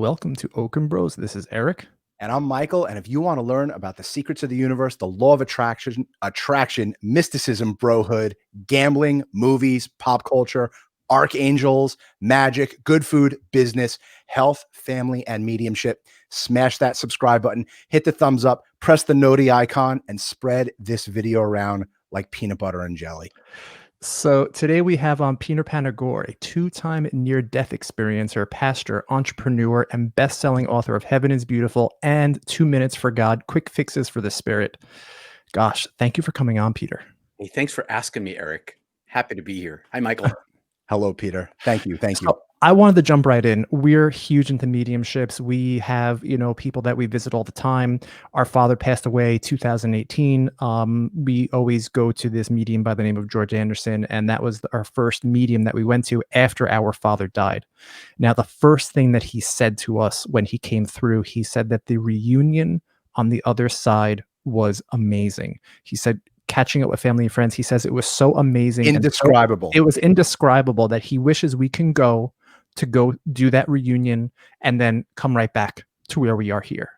welcome to Okon Bros. This is Eric. And I'm Michael. And if you want to learn about the secrets of the universe, the law of attraction, mysticism, brohood, gambling, movies, pop culture, archangels, magic, good food, business, health, family, and mediumship, smash that subscribe button, hit the thumbs up, press the noti icon, and spread this video around like peanut butter and jelly. So today we have on Peter Panagore, a two-time near-death experiencer, pastor, entrepreneur, and best-selling author of Heaven is Beautiful and 2 Minutes for God, Quick Fixes for the Spirit. Gosh, thank you for coming on, Peter. Hey, thanks for asking me, Eric. Happy to be here. Hi, Michael. Hello, Peter. Thank you. Thank you. So I wanted to jump right in. We're huge into mediumships. We have, people that we visit all the time. Our father passed away 2018. We always go to this medium by the name of George Anderson, and that was our first medium that we went to after our father died. Now, the first thing that he said to us when he came through, he said that the reunion on the other side was amazing. He said, catching up with family and friends, he says it was so amazing, indescribable. It was indescribable that he wishes we can go do that reunion and then come right back to where we are here.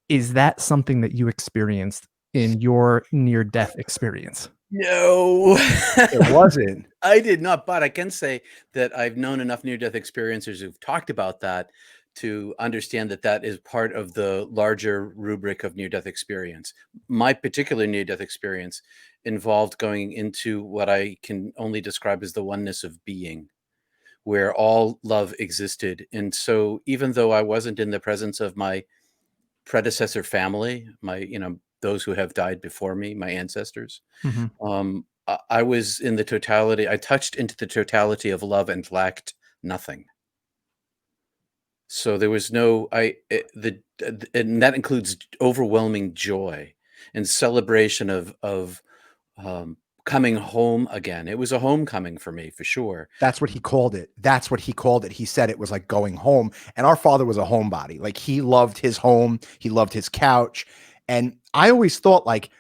Is that something that you experienced in your near-death experience? No, It wasn't. I did not, but I can say that I've known enough near-death experiencers who've talked about that to understand that that is part of the larger rubric of near-death experience. My particular near-death experience involved going into what I can only describe as the oneness of being, where all love existed. And so even though I wasn't in the presence of my predecessor family, those who have died before me, my ancestors, I was in the totality. I touched into the totality of love and lacked nothing. So there was and that includes overwhelming joy and celebration of coming home again. It was a homecoming for me, for sure. That's what he called it. He said it was like going home. And our father was a homebody. Like, he loved his home. He loved his couch. And I always thought, like,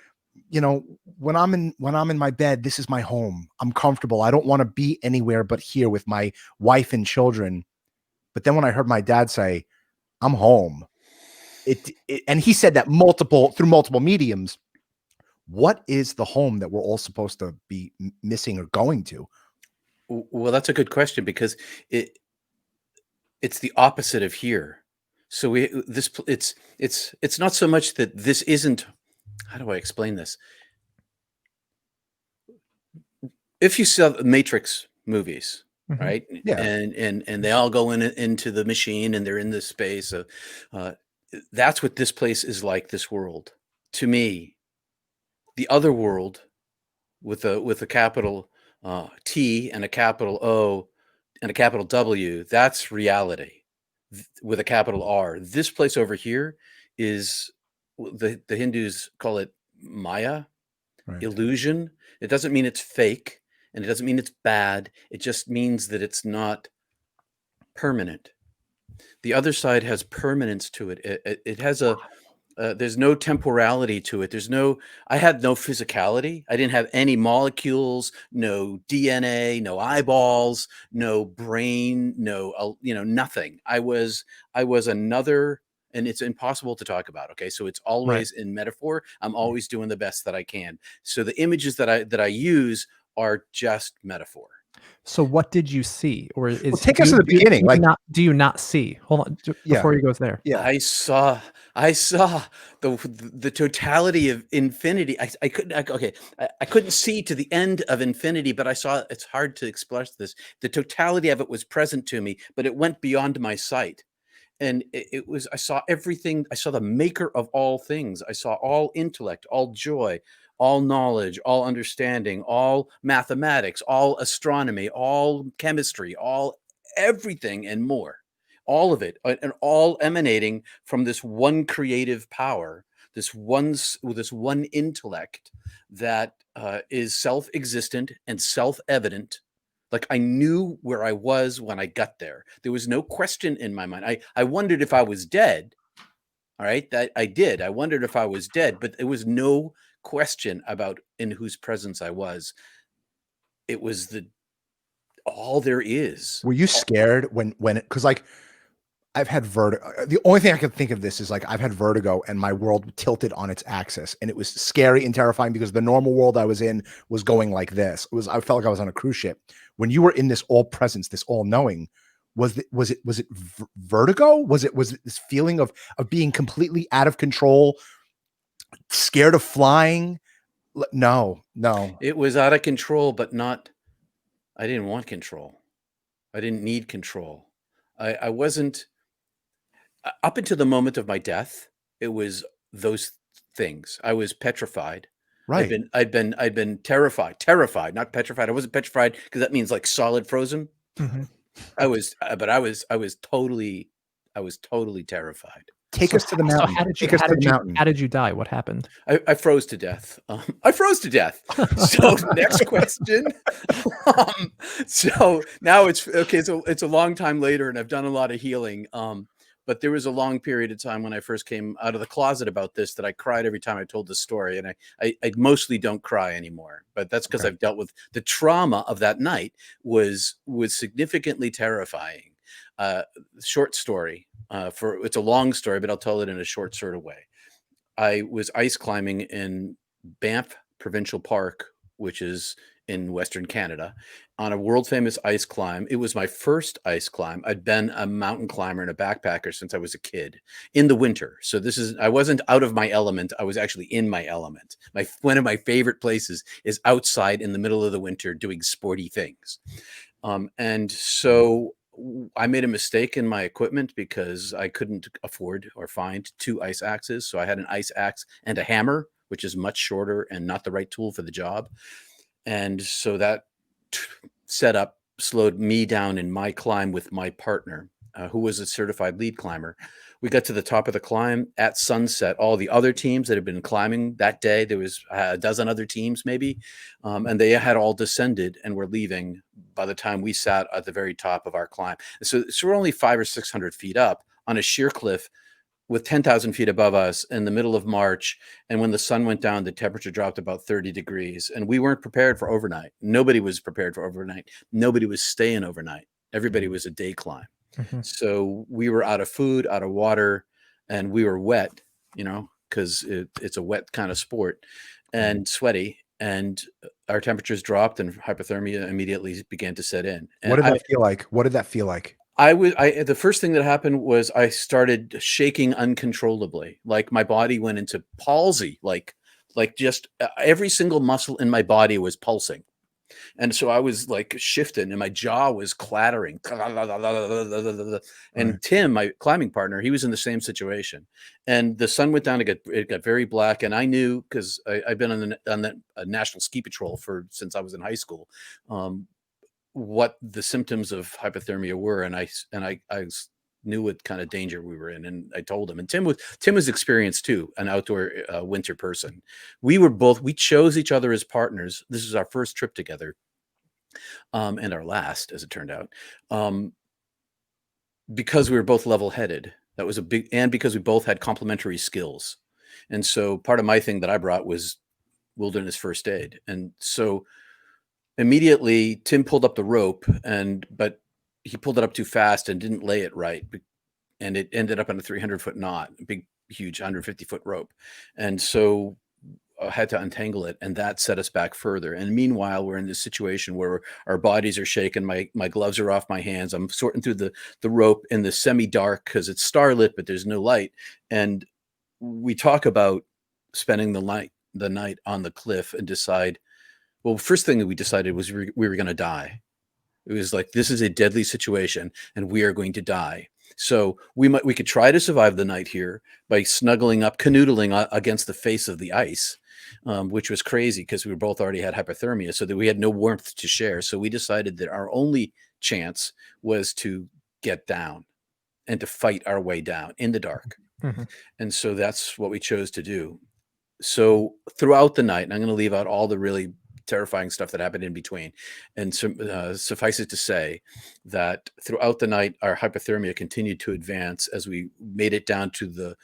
when I'm in my bed, this is my home. I'm comfortable. I don't want to be anywhere but here with my wife and children. But then when I heard my dad say, I'm home, and he said that through multiple mediums. What is the home that we're all supposed to be missing or going to? Well, that's a good question, because it's the opposite of here. So it's not so much that this isn't. How do I explain this? If you saw the Matrix movies, right? Yeah. And they all go into the machine, and they're in this space. That's what this place is like, this world. To me, the other world with a capital T and a capital O and a capital W, that's reality with a capital R. This place over here is, the Hindus call it Maya, right. Illusion. It doesn't mean it's fake, and it doesn't mean it's bad. It just means that it's not permanent. The other side has permanence to it. It has there's no temporality to it. I had no physicality. I didn't have any molecules, no DNA, no eyeballs, no brain, nothing. I was another, and it's impossible to talk about. Okay. So it's always in metaphor. I'm always doing the best that I can. So the images that I use are just metaphor. So what did you see? Or take us to the beginning. Do you not see? Hold on, before he goes there. Yeah, I saw the totality of infinity. I couldn't see to the end of infinity, but I saw. It's hard to express this. The totality of it was present to me, but it went beyond my sight. And I saw everything. I saw the maker of all things. I saw all intellect, all joy, all knowledge, all understanding, all mathematics, all astronomy, all chemistry, all everything and more. All of it, and all emanating from this one creative power, this one intellect that is self-existent and self-evident. Like, I knew where I was when I got there. There was no question in my mind. I wondered if I was dead. All right, that I did. I wondered if I was dead, but there was no question about in whose presence I was. It was all there is. Were you scared when it, because, like, I've had vertigo. The only thing I can think of this is like I've had vertigo and my world tilted on its axis, and it was scary and terrifying because the normal world I was in was going like this. I felt like I was on a cruise ship. When you were in this all presence, this all knowing, was it vertigo? Was it this feeling of being completely out of control, scared of flying? No. It was out of control, but not. I didn't want control. I didn't need control. I wasn't. Up until the moment of my death, it was those things. I was petrified. Right. I'd been terrified, not petrified. I wasn't petrified because that means like solid frozen. Mhm. I was totally terrified. Take us to the mountain. How did you die? What happened? I froze to death. I froze to death. So next question. So now it's okay. So it's a long time later, and I've done a lot of healing. But there was a long period of time when I first came out of the closet about this that I cried every time I told the story, and I mostly don't cry anymore. But that's because I've dealt with the trauma of that night. Was significantly terrifying. Short story. It's a long story, but I'll tell it in a short sort of way. I was ice climbing in Banff Provincial Park, which is in Western Canada, on a world famous ice climb. It was my first ice climb. I'd been a mountain climber and a backpacker since I was a kid in the winter. So I wasn't out of my element. I was actually in my element. One of my favorite places is outside in the middle of the winter doing sporty things. And so I made a mistake in my equipment because I couldn't afford or find 2 ice axes. So I had an ice axe and a hammer, which is much shorter and not the right tool for the job. And so that setup slowed me down in my climb with my partner, who was a certified lead climber. We got to the top of the climb at sunset. All the other teams that had been climbing that day, there was a dozen other teams maybe, and they had all descended and were leaving by the time we sat at the very top of our climb. So we're only 500 or 600 feet up on a sheer cliff with 10,000 feet above us in the middle of March. And when the sun went down, the temperature dropped about 30 degrees, and we weren't prepared for overnight. Nobody was prepared for overnight. Nobody was staying overnight. Everybody was a day climb. Mhm. So we were out of food, out of water, and we were wet, because it's a wet kind of sport, and sweaty. And our temperatures dropped, and hypothermia immediately began to set in. And What did that feel like? What did that feel like? The first thing that happened was I started shaking uncontrollably. Like my body went into palsy, like just every single muscle in my body was pulsing. And so I was like shifting and my jaw was clattering. And Right. Tim, my climbing partner, he was in the same situation. And the sun went down, it got very black. And I knew, because I've been on the National Ski Patrol since I was in high school, what the symptoms of hypothermia were. And I knew what kind of danger we were in. And I told him, and Tim was experienced too, an outdoor winter person. We chose each other as partners. This is our first trip together. And our last, as it turned out, because we were both level-headed. That was and because we both had complementary skills. And so part of my thing that I brought was wilderness first aid. And so immediately Tim pulled up the rope, but he pulled it up too fast and didn't lay it right. And it ended up on a 300-foot knot, a big, huge 150-foot rope. And so I had to untangle it, and that set us back further. And meanwhile, we're in this situation where our bodies are shaking. My gloves are off my hands. I'm sorting through the rope in the semi-dark because it's starlit, but there's no light. And we talk about spending the night on the cliff and decide, well, first thing that we decided was we were going to die. It was like, this is a deadly situation and we are going to die. So we could try to survive the night here by snuggling up, canoodling against the face of the ice, which was crazy because we both already had hypothermia, so that we had no warmth to share. So we decided that our only chance was to get down and to fight our way down in the dark. Mm-hmm. And so that's what we chose to do. So throughout the night, and I'm going to leave out all the really terrifying stuff that happened in between, and suffice it to say that throughout the night, our hypothermia continued to advance as we made it down to the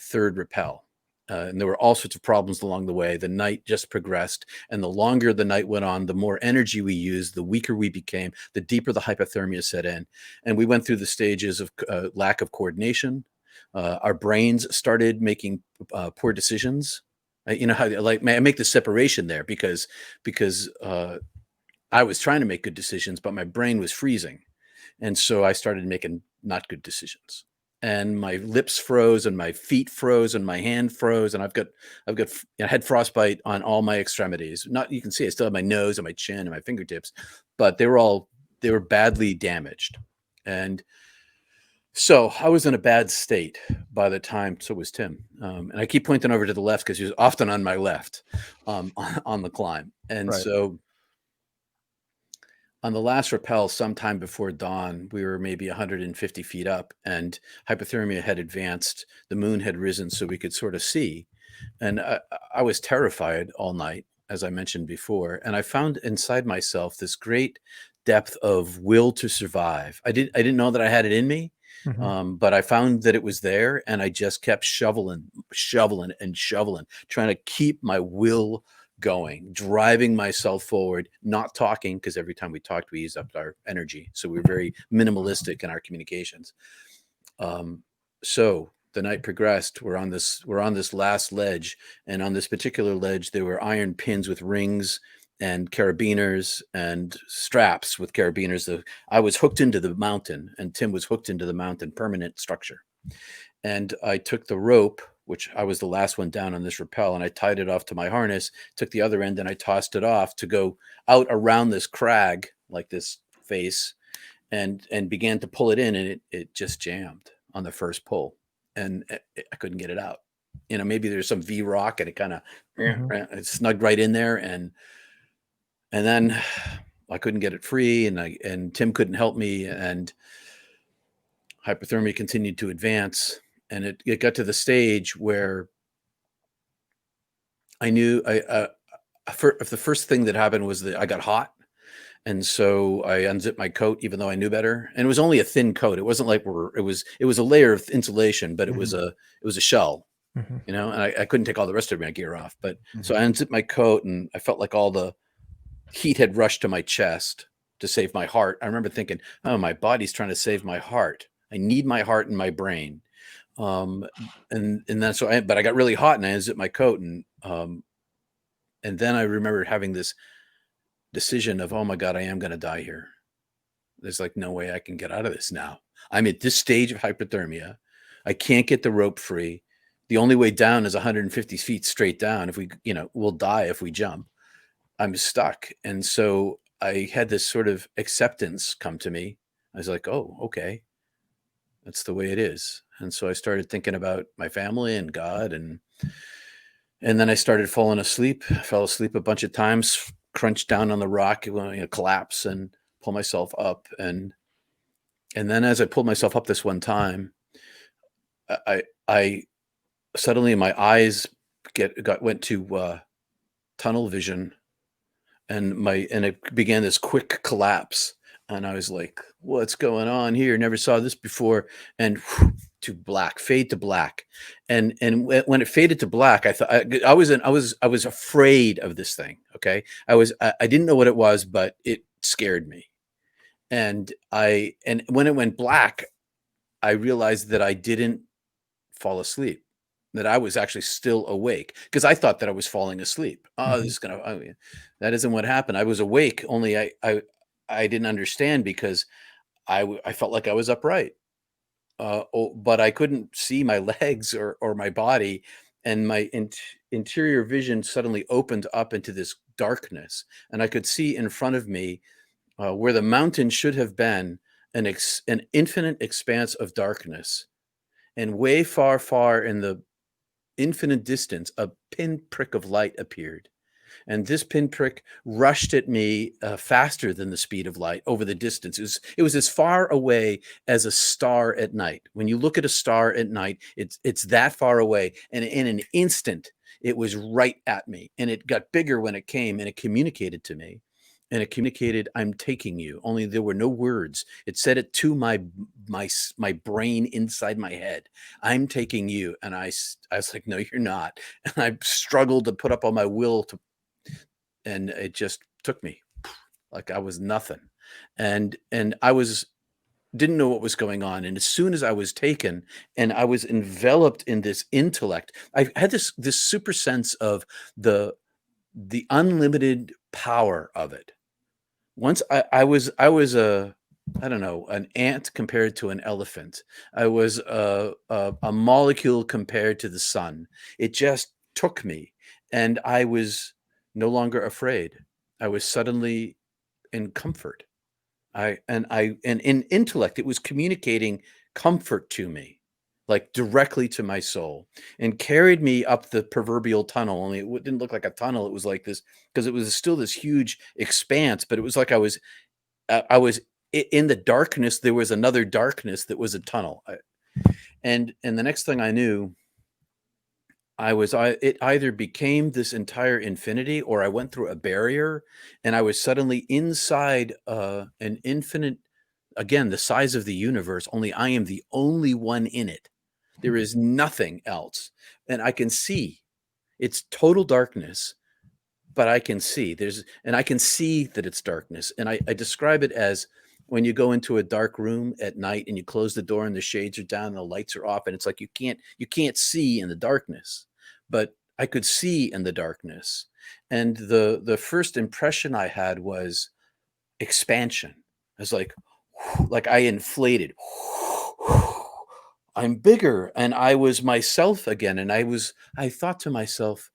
third rappel. And there were all sorts of problems along the way. The night just progressed, and the longer the night went on, the more energy we used, the weaker we became, the deeper the hypothermia set in. And we went through the stages of lack of coordination. Our brains started making poor decisions. You know how, like, I make the separation there because I was trying to make good decisions, but my brain was freezing. And so I started making not good decisions. And my lips froze, and my feet froze, and my hand froze, and I had frostbite on all my extremities. Not, you can see I still have my nose and my chin and my fingertips, but they were badly damaged. And so I was in a bad state by the time, so was Tim. And I keep pointing over to the left because he was often on my left on the climb. And Right. so on the last rappel, sometime before dawn, we were maybe 150 feet up, and hypothermia had advanced. The moon had risen, so we could sort of see. And I was terrified all night, as I mentioned before. And I found inside myself this great depth of will to survive. I didn't know that I had it in me, but I found that it was there, and I just kept shoveling, and shoveling, trying to keep my will going, driving myself forward, not talking, because every time we talked, we used up our energy. So we were very minimalistic in our communications. So the night progressed. We're on this last ledge, and on this particular ledge, there were iron pins with rings and carabiners and straps with carabiners. I was hooked into the mountain, and Tim was hooked into the mountain, permanent structure. And I took the rope, which I was the last one down on this rappel, and I tied it off to my harness, took the other end, and I tossed it off to go out around this crag, like this face, and began to pull it in, and it just jammed on the first pull, and I couldn't get it out. You know, maybe there's some V rock, and it kind of it snugged right in there, and then I couldn't get it free, and Tim couldn't help me, and hypothermia continued to advance. And it got to the stage where I knew the first thing that happened was that I got hot. And so I unzipped my coat, even though I knew better. And it was only a thin coat. It wasn't like it was a layer of insulation, but it was a shell, you know, and I couldn't take all the rest of my gear off. But so I unzipped my coat, and I felt like all the heat had rushed to my chest to save my heart. I remember thinking, oh, my body's trying to save my heart. I need my heart and my brain. And then but I got really hot, and I unzipped my coat, and then I remember having this decision of, oh my God, I am going to die here. There's like no way I can get out of this now. I'm at this stage of hypothermia. I can't get the rope free. The only way down is 150 feet straight down. If we'll die if we jump. I'm stuck. And so I had this sort of acceptance come to me. I was like, oh, okay. That's the way it is. And so I started thinking about my family and God, and then I started falling asleep. I fell asleep a bunch of times, crunched down on the rock, collapse, and pull myself up. And then as I pulled myself up this one time, I suddenly my eyes went to tunnel vision, and it began this quick collapse. And I was like, what's going on here? Never saw this before. And fade to black. And when it faded to black, I thought I was afraid of this thing. Okay. I didn't know what it was, but it scared me. And when it went black, I realized that I didn't fall asleep, that I was actually still awake, because I thought that I was falling asleep. Oh, that isn't what happened. I was awake, only I didn't understand, because I felt like I was upright, but I couldn't see my legs or my body, and my interior vision suddenly opened up into this darkness, and I could see in front of me, where the mountain should have been, an infinite expanse of darkness, and way far, far in the infinite distance, a pinprick of light appeared. And this pinprick rushed at me faster than the speed of light over the distance. It was as far away as a star at night. When you look at a star at night, it's that far away. And in an instant, it was right at me. And it got bigger when it came, and it communicated to me. and it communicated, "I'm taking you," only there were no words. It said it to my brain inside my head. "I'm taking you." And I was like, "No, you're not." And I struggled to put up all my will to, and it just took me like I was nothing. And I didn't know what was going on. And as soon as I was taken and I was enveloped in this intellect, I had this super sense of the unlimited power of it. Once I was I don't know, an ant compared to an elephant. I was a molecule compared to the sun. It just took me, and I was no longer afraid. I was suddenly in comfort. And in intellect, it was communicating comfort to me, like directly to my soul, and carried me up the proverbial tunnel. Only it didn't look like a tunnel. It was like this, because it was still this huge expanse, but it was like I was in the darkness. There was another darkness that was a tunnel. And the next thing I knew, it either became this entire infinity, or I went through a barrier and I was suddenly inside an infinite, again, the size of the universe, only I am the only one in it. There is nothing else. And I can see, it's total darkness, but I can see and I can see that it's darkness. And I describe it as when you go into a dark room at night and you close the door and the shades are down and the lights are off, and it's like you can't see in the darkness, but I could see in the darkness. And the first impression I had was expansion. I was like I inflated. I'm bigger, and I was myself again. And I thought to myself,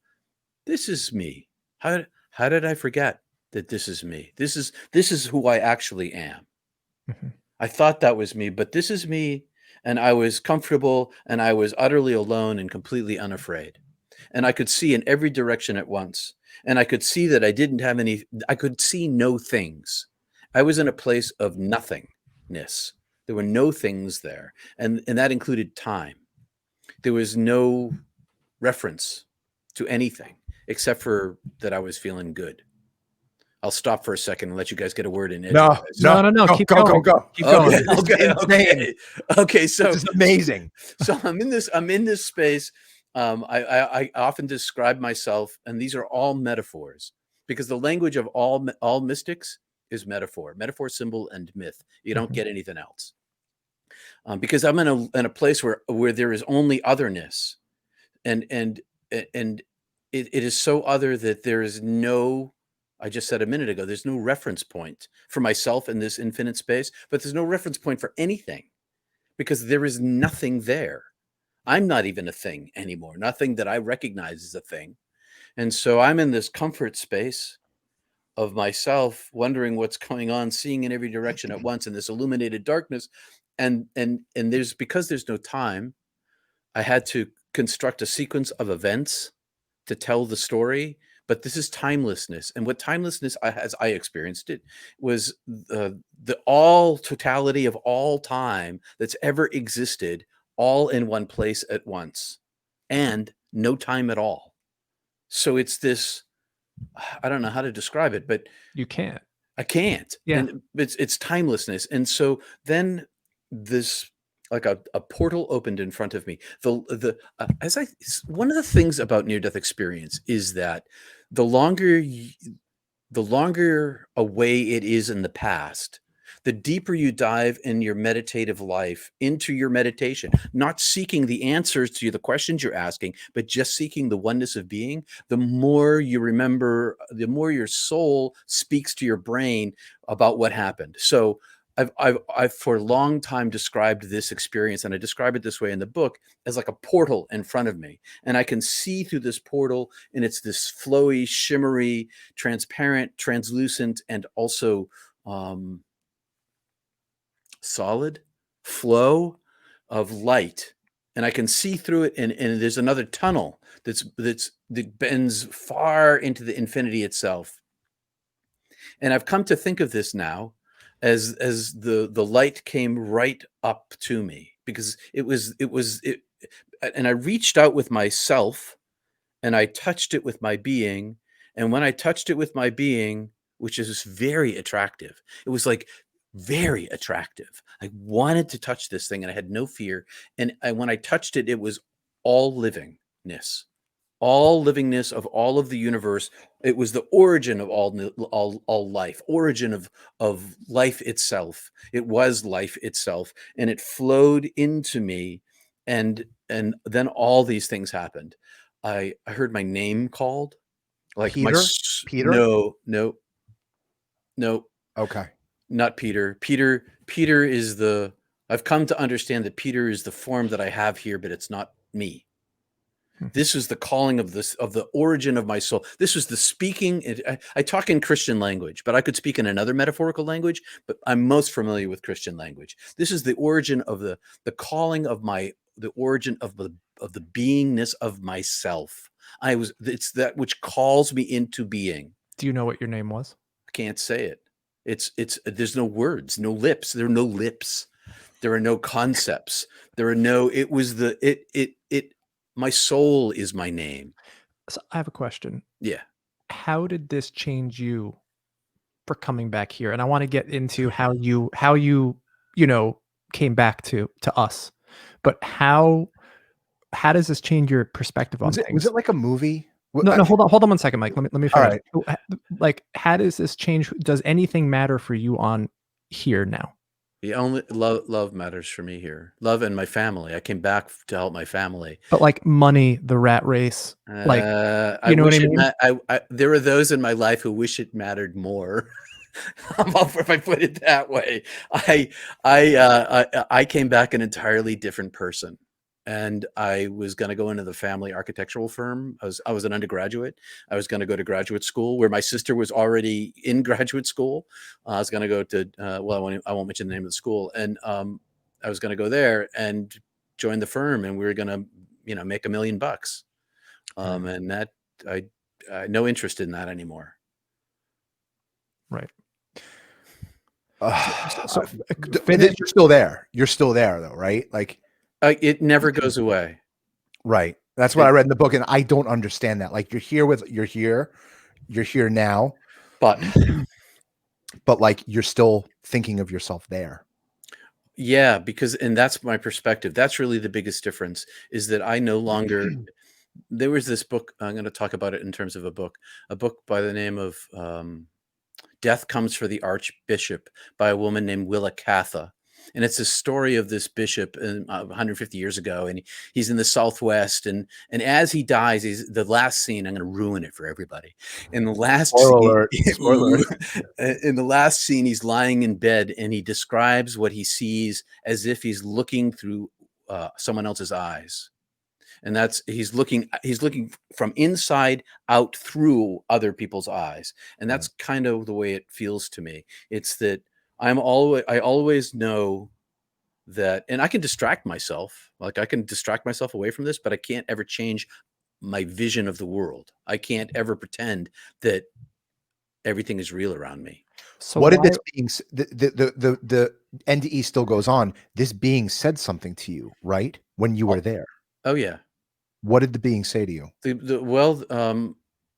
this is me. How did I forget that this is me? This is who I actually am. I thought that was me, but this is me. And I was comfortable, and I was utterly alone and completely unafraid. And I could see in every direction at once. And I could see that I could see no things. I was in a place of nothingness. There were no things there. And that included time. There was no reference to anything except for that I was feeling good. I'll stop for a second and let you guys get a word in. No. Keep going. Go. Keep going. Okay. So this is amazing. So I'm in this space. I often describe myself, and these are all metaphors, because the language of all mystics is metaphor, symbol, and myth. You don't get anything else, because I'm in a place where there is only otherness, and it is so other that there is no. I just said a minute ago, there's no reference point for myself in this infinite space, but there's no reference point for anything, because there is nothing there. I'm not even a thing anymore, nothing that I recognize as a thing. And so I'm in this comfort space of myself, wondering what's going on, seeing in every direction at once in this illuminated darkness. And because there's no time, I had to construct a sequence of events to tell the story. But this is timelessness. And what timelessness, as I experienced it, was the all totality of all time that's ever existed, all in one place at once, and no time at all. So it's this, I don't know how to describe it, but You can't. I can't. Yeah. And it's timelessness. And so then this, like a portal opened in front of me. One of the things about near-death experience is that the longer away it is in the past, the deeper you dive in your meditative life, into your meditation, not seeking the answers to the questions you're asking, but just seeking the oneness of being, the more you remember, the more your soul speaks to your brain about what happened. So I've for a long time described this experience, and I describe it this way in the book, as like a portal in front of me. And I can see through this portal, and it's this flowy, shimmery, transparent, translucent, and also solid flow of light. And I can see through it, and there's another tunnel that bends far into the infinity itself. And I've come to think of this now as the light came right up to me, because and I reached out with myself, and I touched it with my being. And when I touched it with my being, which is very attractive. It was like very attractive. I wanted to touch this thing and I had no fear. And when I touched it, it was all livingness, all livingness of all of the universe. It was the origin of all life, origin of life itself. It was life itself, and it flowed into me, and then all these things happened. I heard my name called, like Peter? Peter? No, Okay. not Peter. Peter is the. I've come to understand that Peter is the form that I have here, but it's not me. This is the calling of the origin of my soul. This was the speaking. I talk in Christian language, but I could speak in another metaphorical language, but I'm most familiar with Christian language. This is the origin of the calling of the origin of the beingness of myself. It's that which calls me into being. Do you know what your name was? I can't say it. There's no words, no lips. There are no lips. There are no concepts. There are no, my soul is my name. So I have a question. Yeah. How did this change you for coming back here? And I want to get into how you came back to us. But how does this change your perspective on things? Was it like a movie? No, hold on 1 second, Mike. Let me finish. All right. Like, how does this change? Does anything matter for you on here now? The only love matters for me here. Love and my family. I came back to help my family. But like money, the rat race, like, you know what I mean? There are those in my life who wish it mattered more. If I put it that way, I came back an entirely different person. And I was going to go into the family architectural firm. I was an undergraduate. I was going to go to graduate school where my sister was already in graduate school. I was going to go to, I won't mention the name of the school. And I was going to go there and join the firm, and we were going to, make $1 million. And that I no interest in that anymore. Right. You're still there. You're still there though, right? Like, it never goes away. Right. That's what I read in the book. And I don't understand that. Like, you're here now, but like, you're still thinking of yourself there. Yeah, and that's my perspective. That's really the biggest difference, is that I no longer, there was this book, I'm going to talk about it in terms of a book by the name of Death Comes for the Archbishop, by a woman named Willa Cather. And it's a story of this bishop 150 years ago, and he's in the Southwest, and as he dies, the last scene. I'm going to ruin it for everybody. In the last in the last scene, he's lying in bed, and he describes what he sees as if he's looking through someone else's eyes, and he's looking from inside out through other people's eyes, and that's kind of the way it feels to me. It's that I always know that, and I can distract myself. Like, I can distract myself away from this, but I can't ever change my vision of the world. I can't ever pretend that everything is real around me. So what did this being, the NDE still goes on. This being said something to you, right? When you were there. Oh yeah. What did the being say to you?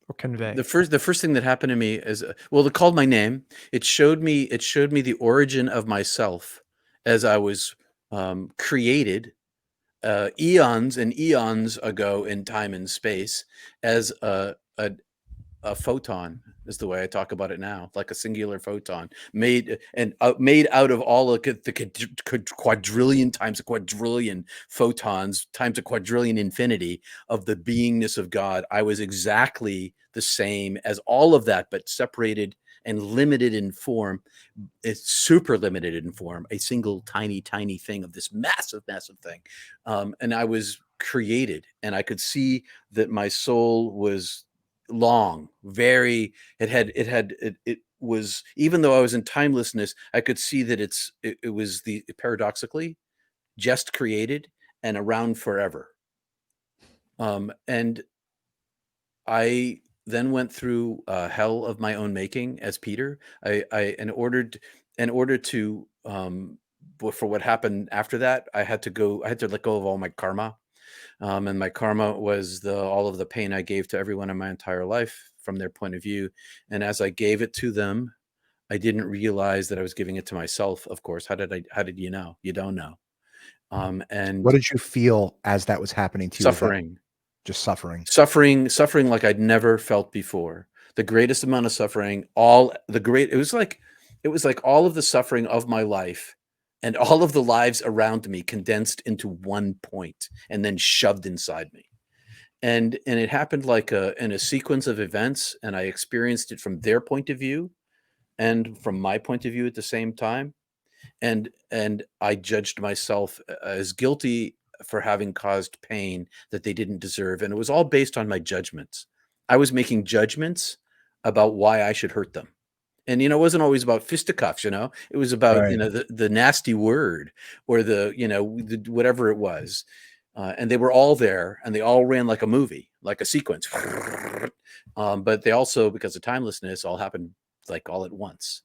Or convey. The first thing that happened to me is, it called my name. It showed me the origin of myself as I was created eons and eons ago in time and space as a photon, is the way I talk about it now, like a singular photon made out of all of the quadrillion times a quadrillion photons times a quadrillion infinity of the beingness of God. I was exactly the same as all of that, but separated and limited in form. It's super limited in form, a single tiny thing of this massive thing. And I was created, and I could see that my soul was long, it was, even though I was in timelessness, I could see that it was paradoxically just created and around forever. And I then went through hell of my own making as Peter. In order to for what happened after that, I had to let go of all my karma. And my karma was all of the pain I gave to everyone in my entire life from their point of view. And as I gave it to them, I didn't realize that I was giving it to myself. Of course, how did you know? You don't know. And What did you feel as that was happening to you? suffering, Just suffering. suffering like I'd never felt before. The greatest amount of suffering, it was like all of the suffering of my life and all of the lives around me condensed into one point and then shoved inside me. And it happened like in a sequence of events, and I experienced it from their point of view and from my point of view at the same time. And I judged myself as guilty for having caused pain that they didn't deserve. And it was all based on my judgments. I was making judgments about why I should hurt them. And, it wasn't always about fisticuffs, it was about, Right. the nasty word or whatever it was. And they were all there and they all ran like a movie, like a sequence. But they also, because of timelessness, all happened like all at once.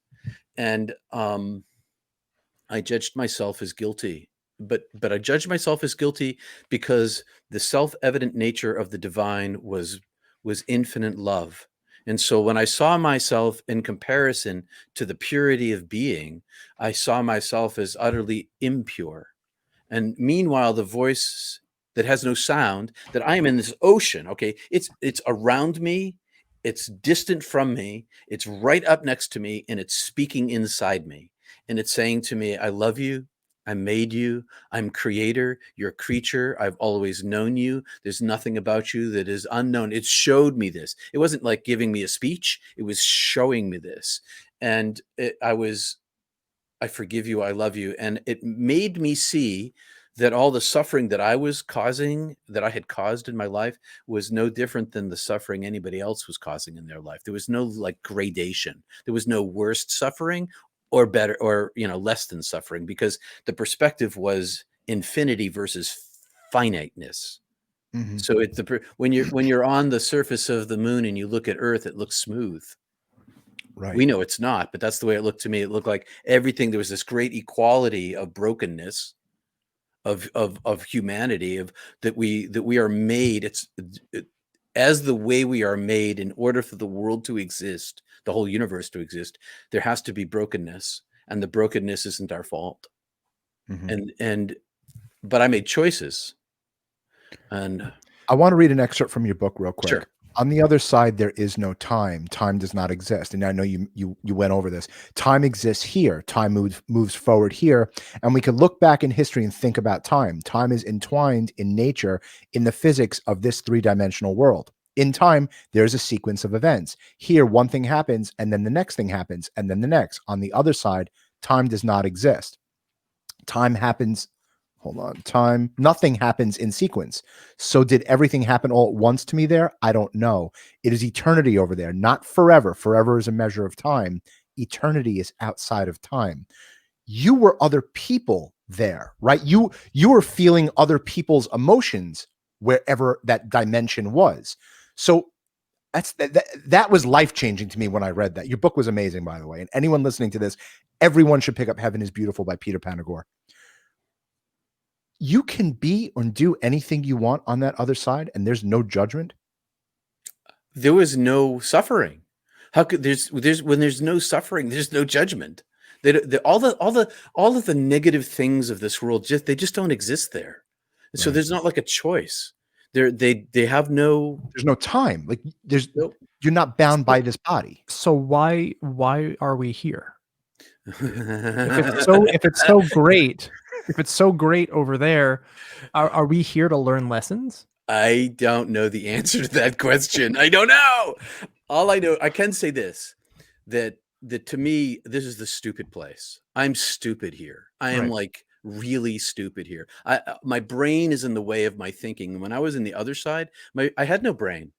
And I judged myself as guilty, but I judged myself as guilty because the self-evident nature of the divine was infinite love. And so when I saw myself in comparison to the purity of being, I saw myself as utterly impure. And meanwhile, the voice that has no sound, that I am in this ocean, okay, it's around me, it's distant from me, it's right up next to me, and it's speaking inside me. And it's saying to me, I love you. I made you. I'm creator. You're a creature. I've always known you. There's nothing about you that is unknown. It showed me this. It wasn't like giving me a speech. It was showing me this. And I forgive you. I love you. And it made me see that all the suffering that I was causing, that I had caused in my life, was no different than the suffering anybody else was causing in their life. There was no like gradation. There was no worst suffering or better or less than suffering, because the perspective was infinity versus finiteness. Mm-hmm. So when you're on the surface of the moon and you look at Earth, it looks smooth. Right. We know it's not, but that's the way it looked to me. It looked like everything, there was this great equality of brokenness, of humanity, that we are made. As the way we are made, in order for the world to exist, the whole universe to exist, there has to be brokenness, and the brokenness isn't our fault. Mm-hmm. But I made choices, and I want to read an excerpt from your book real quick. Sure. On the other side, there is no time. Time does not exist. And I know you went over this. Time exists here. Time moves forward here. And we can look back in history and think about time. Time is entwined in nature, in the physics of this three-dimensional world. In time, there's a sequence of events. Here, one thing happens, and then the next thing happens, and then the next. On the other side, time does not exist. Time happens. Hold on. Time. Nothing happens in sequence. So did everything happen all at once to me there? I don't know. It is eternity over there, not forever. Forever is a measure of time. Eternity is outside of time. You were other people there, right? You were feeling other people's emotions wherever that dimension was. So that was life-changing to me when I read that. Your book was amazing, by the way. And anyone listening to this, everyone should pick up Heaven is Beautiful by Peter Panagore. You can be and do anything you want on that other side, and there's no judgment. There was no suffering. How could when there's no suffering, there's no judgment. All of the negative things of this world they just don't exist there. Right. So there's not like a choice. They have no. There's no time. Like Nope. You're not bound by this body. So why are we here? If it's so great. If it's so great over there, are we here to learn lessons? I don't know the answer to that question. I don't know. All I know, I can say this, that to me, this is the stupid place. I'm stupid here. I am like really stupid here. My brain is in the way of my thinking. When I was in the other side, I had no brain,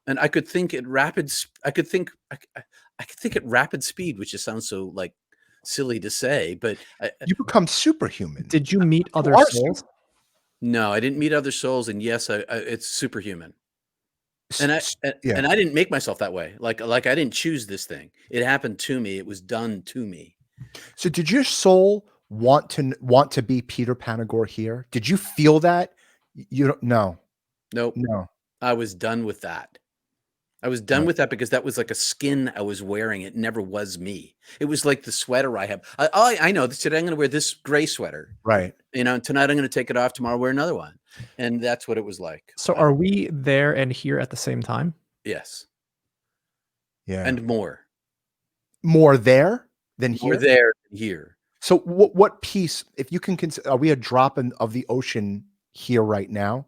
and I could think at rapid. I could think at rapid speed, which just sounds so like silly to say, but you become superhuman. Did you meet other souls? No, I didn't meet other souls, and yes, it's superhuman. And I didn't make myself that way. Like I didn't choose this thing. It happened to me. It was done to me. So did your soul want to be Peter Panagore here? Did you feel that? You don't. No. Nope. No. I was done with that. I was done Right. with that because that was like a skin I was wearing. It never was me. It was like the sweater I have. I know today I'm going to wear this gray sweater, Right. and tonight I'm going to take it off. Tomorrow wear another one. And that's what it was like. So are we there and here at the same time? Yes. Yeah. And more. More there than More here. there than here. So what piece, if you can consider, are we a drop of the ocean here right now?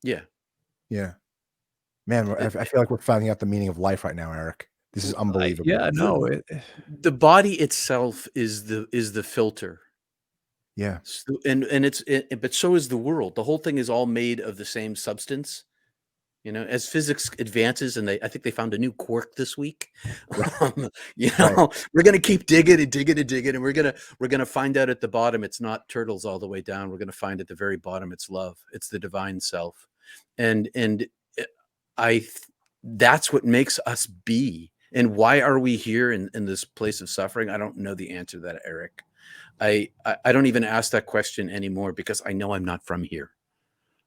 Yeah. Yeah. Man, I feel like we're finding out the meaning of life right now, Eric. This is unbelievable. Yeah, no. The body itself is the filter. Yeah. So, but so is the world. The whole thing is all made of the same substance. As physics advances, and I think they found a new quark this week. We're gonna keep digging and digging and digging, and we're gonna find out at the bottom it's not turtles all the way down. We're gonna find at the very bottom it's love. It's the divine self, and that's what makes us be. And why are we here in this place of suffering? I don't know the answer to that, Eric. I don't even ask that question anymore because I know I'm not from here.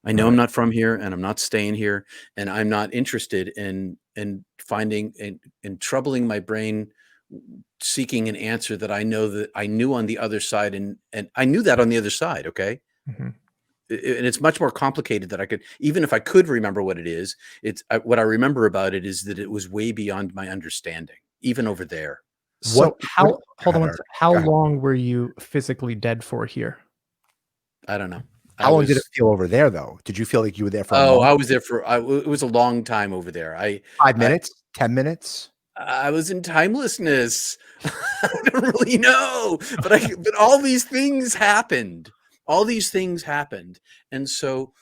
I know I'm not from here, and I'm not staying here, and I'm not interested in finding and troubling my brain, seeking an answer that I know that I knew on the other side, and I knew that on the other side. Okay. Mm-hmm. And it's much more complicated that I could, even if I could remember what it is, what I remember about it is that it was way beyond my understanding, even over there. So hold on. Eric, How long were you physically dead for here? I don't know. How long did it feel over there, though? Did you feel like you were there for? I was there it was a long time over there. 5 minutes, 10 minutes. I was in timelessness. I don't really know, but all these things happened. All these things happened, and so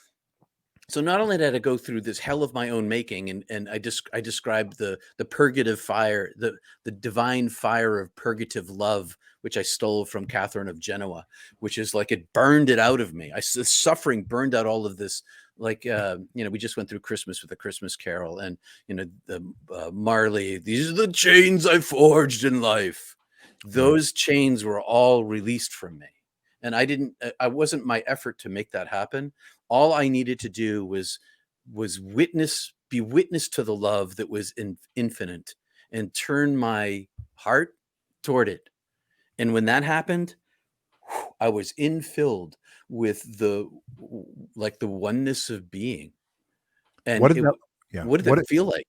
not only did I go through this hell of my own making, and I described the purgative fire, the divine fire of purgative love, which I stole from Catherine of Genoa, which is like it burned it out of me. The suffering burned out all of this. Like, we just went through Christmas with a Christmas Carol, and the Marley. These are the chains I forged in life. Those chains were all released from me, and I wasn't my effort to make that happen. All I needed to do was be witness to the love that was infinite, and turn my heart toward it. And when that happened, I was infilled with the oneness of being. And what did that feel like?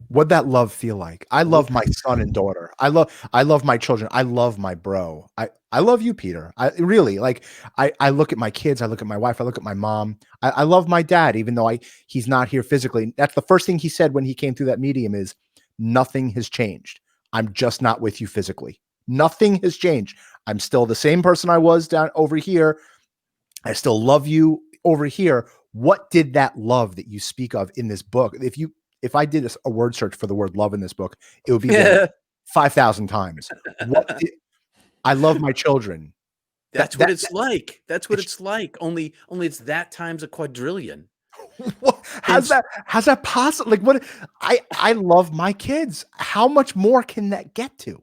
What'd that love feel like? I love my son and daughter. I love my children. I love my bro. I love you, Peter. I really I look at my kids. I look at my wife. I look at my mom. I love my dad, even though he's not here physically. That's the first thing he said when he came through that medium is nothing has changed. I'm just not with you physically. Nothing has changed. I'm still the same person I was down over here. I still love you over here. What did that love that you speak of in this book? If I did a word search for the word love in this book, it would be there 5,000 times. I love my children. That's what it's like. That's what it's like. Only it's that times a quadrillion. How's that possible? Like, what? I love my kids. How much more can that get to?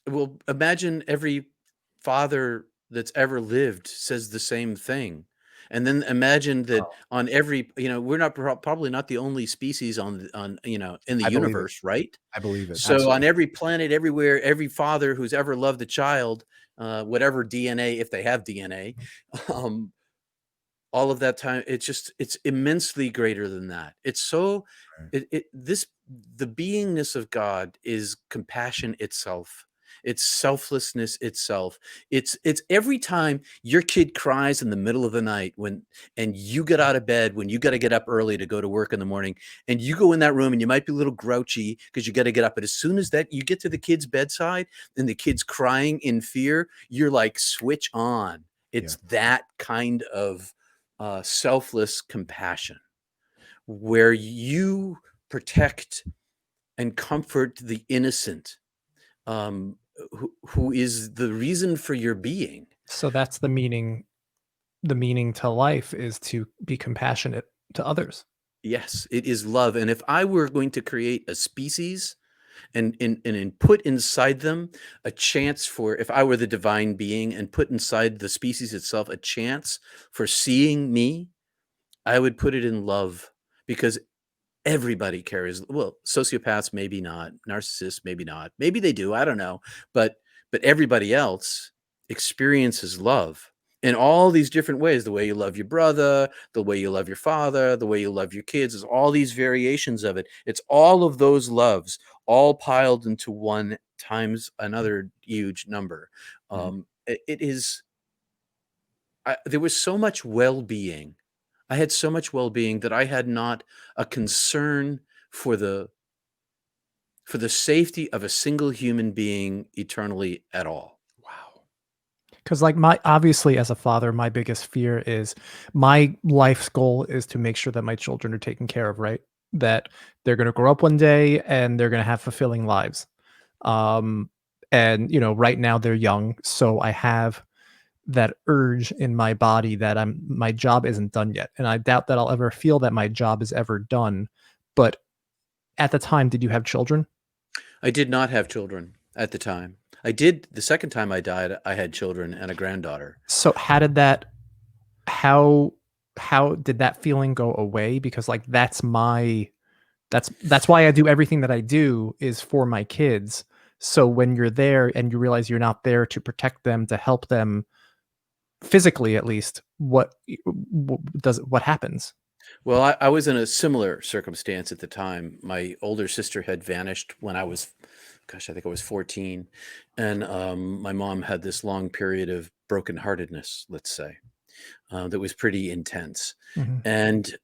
Well, imagine every father that's ever lived says the same thing. And then imagine that on every, we're not probably not the only species in the universe, right? I believe it. So Absolutely. on every planet, everywhere, every father who's ever loved a child, whatever DNA, if they have DNA, all of that time, it's immensely greater than that. It's so, the beingness of God is compassion itself. It's selflessness itself. It's every time your kid cries in the middle of the night and you get out of bed when you got to get up early to go to work in the morning, and you go in that room and you might be a little grouchy because you got to get up. But as soon as that you get to the kid's bedside and the kid's crying in fear, you're like, switch on. It's that kind of selfless compassion where you protect and comfort the innocent, who is the reason for your being. So that's the meaning. The meaning to life is to be compassionate to others. Yes, it is love. And if I were going to create a species and put inside them a chance for, if I were the divine being and put inside the species itself a chance for seeing me, I would put it in love, because everybody carries, well, sociopaths maybe not, narcissists maybe not, maybe they do, I don't know, but everybody else experiences love in all these different ways. The way you love your brother, the way you love your father, the way you love your kids, is all these variations of it. It's all of those loves all piled into one times another huge number. It is, there was so much well-being. I had so much well-being that I had not a concern for the safety of a single human being eternally at all. Wow. Because like obviously as a father, my biggest fear is my life's goal is to make sure that my children are taken care of, right? That they're going to grow up one day and they're going to have fulfilling lives. And right now they're young, so I have that urge in my body that my job isn't done yet. And I doubt that I'll ever feel that my job is ever done. But at the time, did you have children? I did not have children at the time. I did the second time I died. I had children and a granddaughter. So how did that feeling go away? Because like that's why I do everything that I do is for my kids. So when you're there and you realize you're not there to protect them, to help them physically, at least, what happens? Well, I was in a similar circumstance at the time. My older sister had vanished when I was, I think I was 14. And my mom had this long period of brokenheartedness, let's say, that was pretty intense. Mhm. And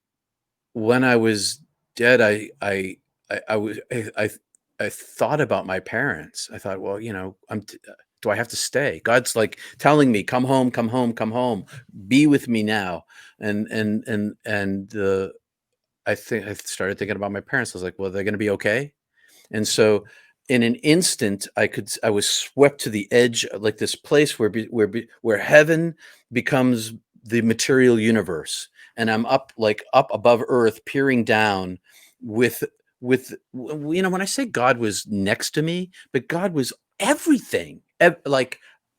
when I was dead, I thought about my parents. I thought, well, do I have to stay? God's like telling me, come home, come home, come home, be with me now. And I think I started thinking about my parents. I was like, well, they're going to be okay. And so in an instant, I was swept to the edge, like this place where heaven becomes the material universe. And I'm up above earth, peering down with, when I say God was next to me, but God was everything, like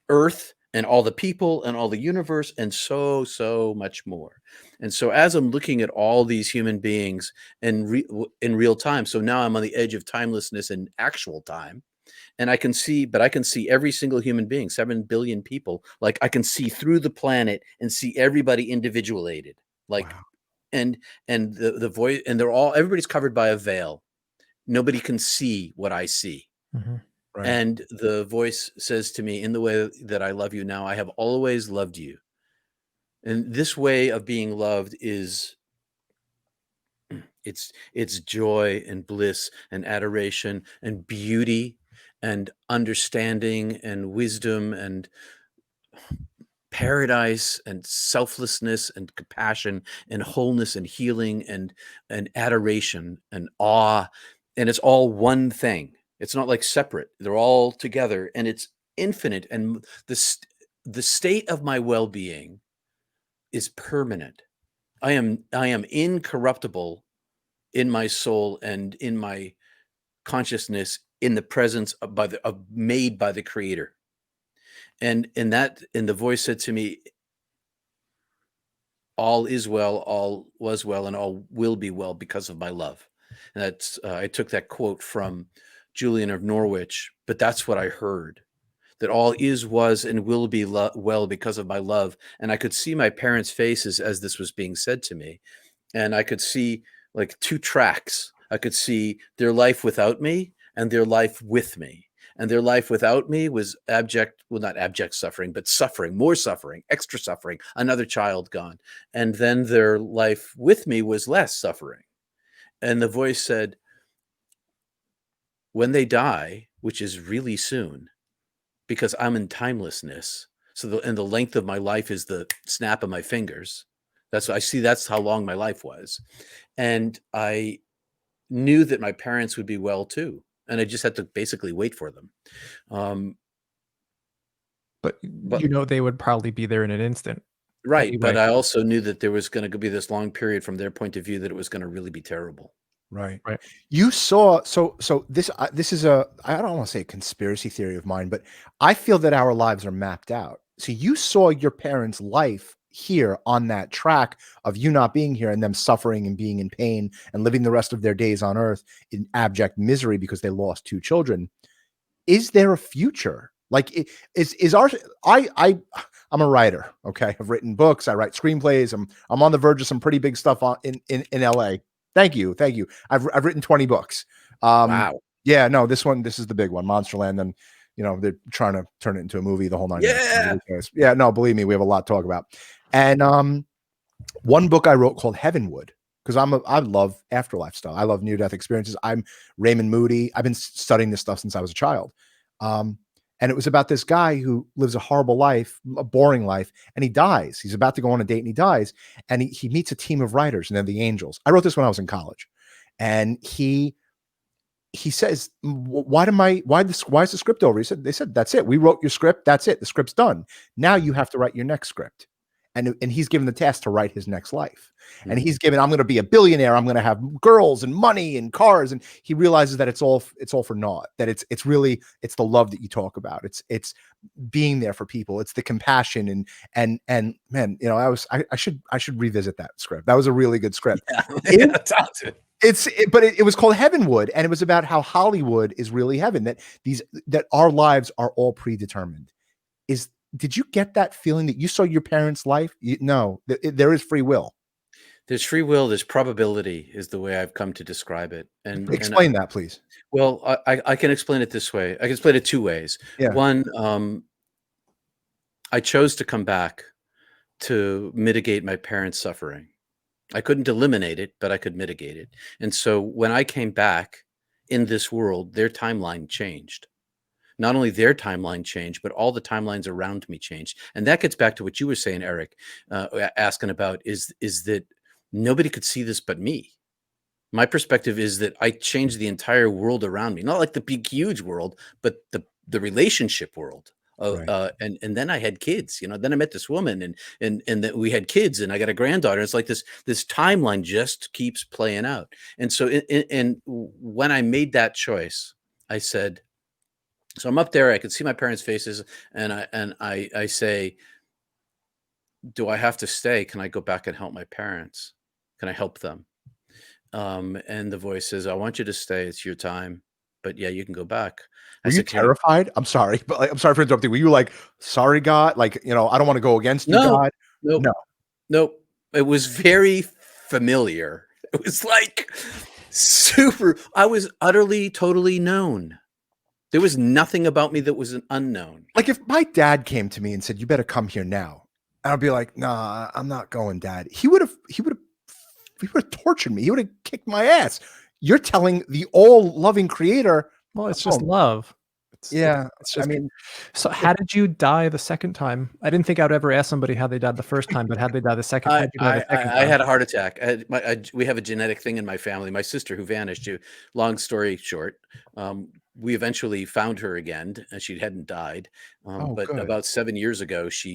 earth and all the people and all the universe and so much more. And so as I'm looking at all these human beings in real time, so now I'm on the edge of timelessness in actual time, and I can see every single human being, 7 billion people. Like I can see through the planet and see everybody individuated. Like, Wow. and the voice, and everybody's covered by a veil. Nobody can see what I see. Mhm. Right. And the voice says to me, in the way that I love you now, I have always loved you. And this way of being loved is, it's joy and bliss and adoration and beauty and understanding and wisdom and paradise and selflessness and compassion and wholeness and healing and adoration and awe. And it's all one thing. It's not like separate. They're all together, and it's infinite. And the state of my well-being is permanent. I am incorruptible in my soul and in my consciousness, in the presence of made by the Creator. And the voice said to me, all is well, all was well, and all will be well because of my love. And that's I took that quote from Julian of Norwich, but that's what I heard. That all is, was, and will be well because of my love. And I could see my parents' faces as this was being said to me. And I could see like two tracks. I could see their life without me and their life with me. And their life without me was not abject suffering, but suffering, more suffering, extra suffering, another child gone. And then their life with me was less suffering. And the voice said, when they die, which is really soon, because I'm in timelessness. So the length of my life is the snap of my fingers. That's how long my life was. And I knew that my parents would be well too. And I just had to basically wait for them. But they would probably be there in an instant. Right. Anyway. But I also knew that there was going to be this long period from their point of view that it was going to really be terrible. Right. Right. You saw, so this is I don't want to say a conspiracy theory of mine, but I feel that our lives are mapped out. So you saw your parents' life here on that track of you not being here and them suffering and being in pain and living the rest of their days on earth in abject misery because they lost 2 children. Is there a future? Like, is our I'm a writer. Okay, I've written books. I write screenplays. I'm on the verge of some pretty big stuff in LA. Thank you. I've written 20 books. Wow. Yeah, no, this is the big one, Monsterland. And they're trying to turn it into a movie, the whole 9 Yeah. yards. Yeah, no, believe me, we have a lot to talk about. And one book I wrote called Heavenwood, because I love afterlife stuff. I love near-death experiences. I'm Raymond Moody. I've been studying this stuff since I was a child. And it was about this guy who lives a horrible life, a boring life, and he dies. He's about to go on a date and he dies. And he meets a team of writers, and they're the angels. I wrote this when I was in college. And he says, why is the script over? They said, that's it. We wrote your script. That's it. The script's done. Now you have to write your next script. And he's given the task to write his next life. And he's given, I'm going to be a billionaire. I'm going to have girls and money and cars. And he realizes that it's all for naught, that it's really the love that you talk about. It's being there for people. It's the compassion and man, I should revisit that script. That was a really good script. Yeah, But it was called Heavenwood, and it was about how Hollywood is really heaven, that our lives are all predetermined. Did you get that feeling that you saw your parents' life? No, there is free will. There's free will. There's probability is the way I've come to describe it. And Explain that, please. Well, I can explain it this way. I can explain it 2 ways. Yeah. One, I chose to come back to mitigate my parents' suffering. I couldn't eliminate it, but I could mitigate it. And so when I came back in this world, their timeline changed. Not only their timeline changed, but all the timelines around me changed. And that gets back to what you were saying, Eric, asking about is that nobody could see this but me. My perspective is that I changed the entire world around me, not like the big, huge world, but the relationship world. Right. And then I had kids, then I met this woman and then we had kids and I got a granddaughter. It's like this timeline just keeps playing out. And so and when I made that choice, I said, so I'm up there, I could see my parents' faces and I say, do I have to stay? Can I go back and help my parents? Can I help them? And the voice says, I want you to stay. It's your time. But yeah, you can go back. Were you terrified? I'm sorry, but I'm sorry for interrupting. Were you like, sorry, God? Like, I don't want to go against you, God? Nope. It was very familiar. It was like super. I was utterly, totally known. There was nothing about me that was an unknown. Like if my dad came to me and said, you better come here now, and I'd be like, nah, I'm not going, Dad. He would have tortured me. He would have kicked my ass. You're telling the all-loving creator. Well, it's just love. It's just, so how did you die the second time? I didn't think I would ever ask somebody how they died the first time, but how'd they die the second time? I had a heart attack. We have a genetic thing in my family. My sister who vanished, long story short, we eventually found her again and she hadn't died. But good. About 7 years ago, that's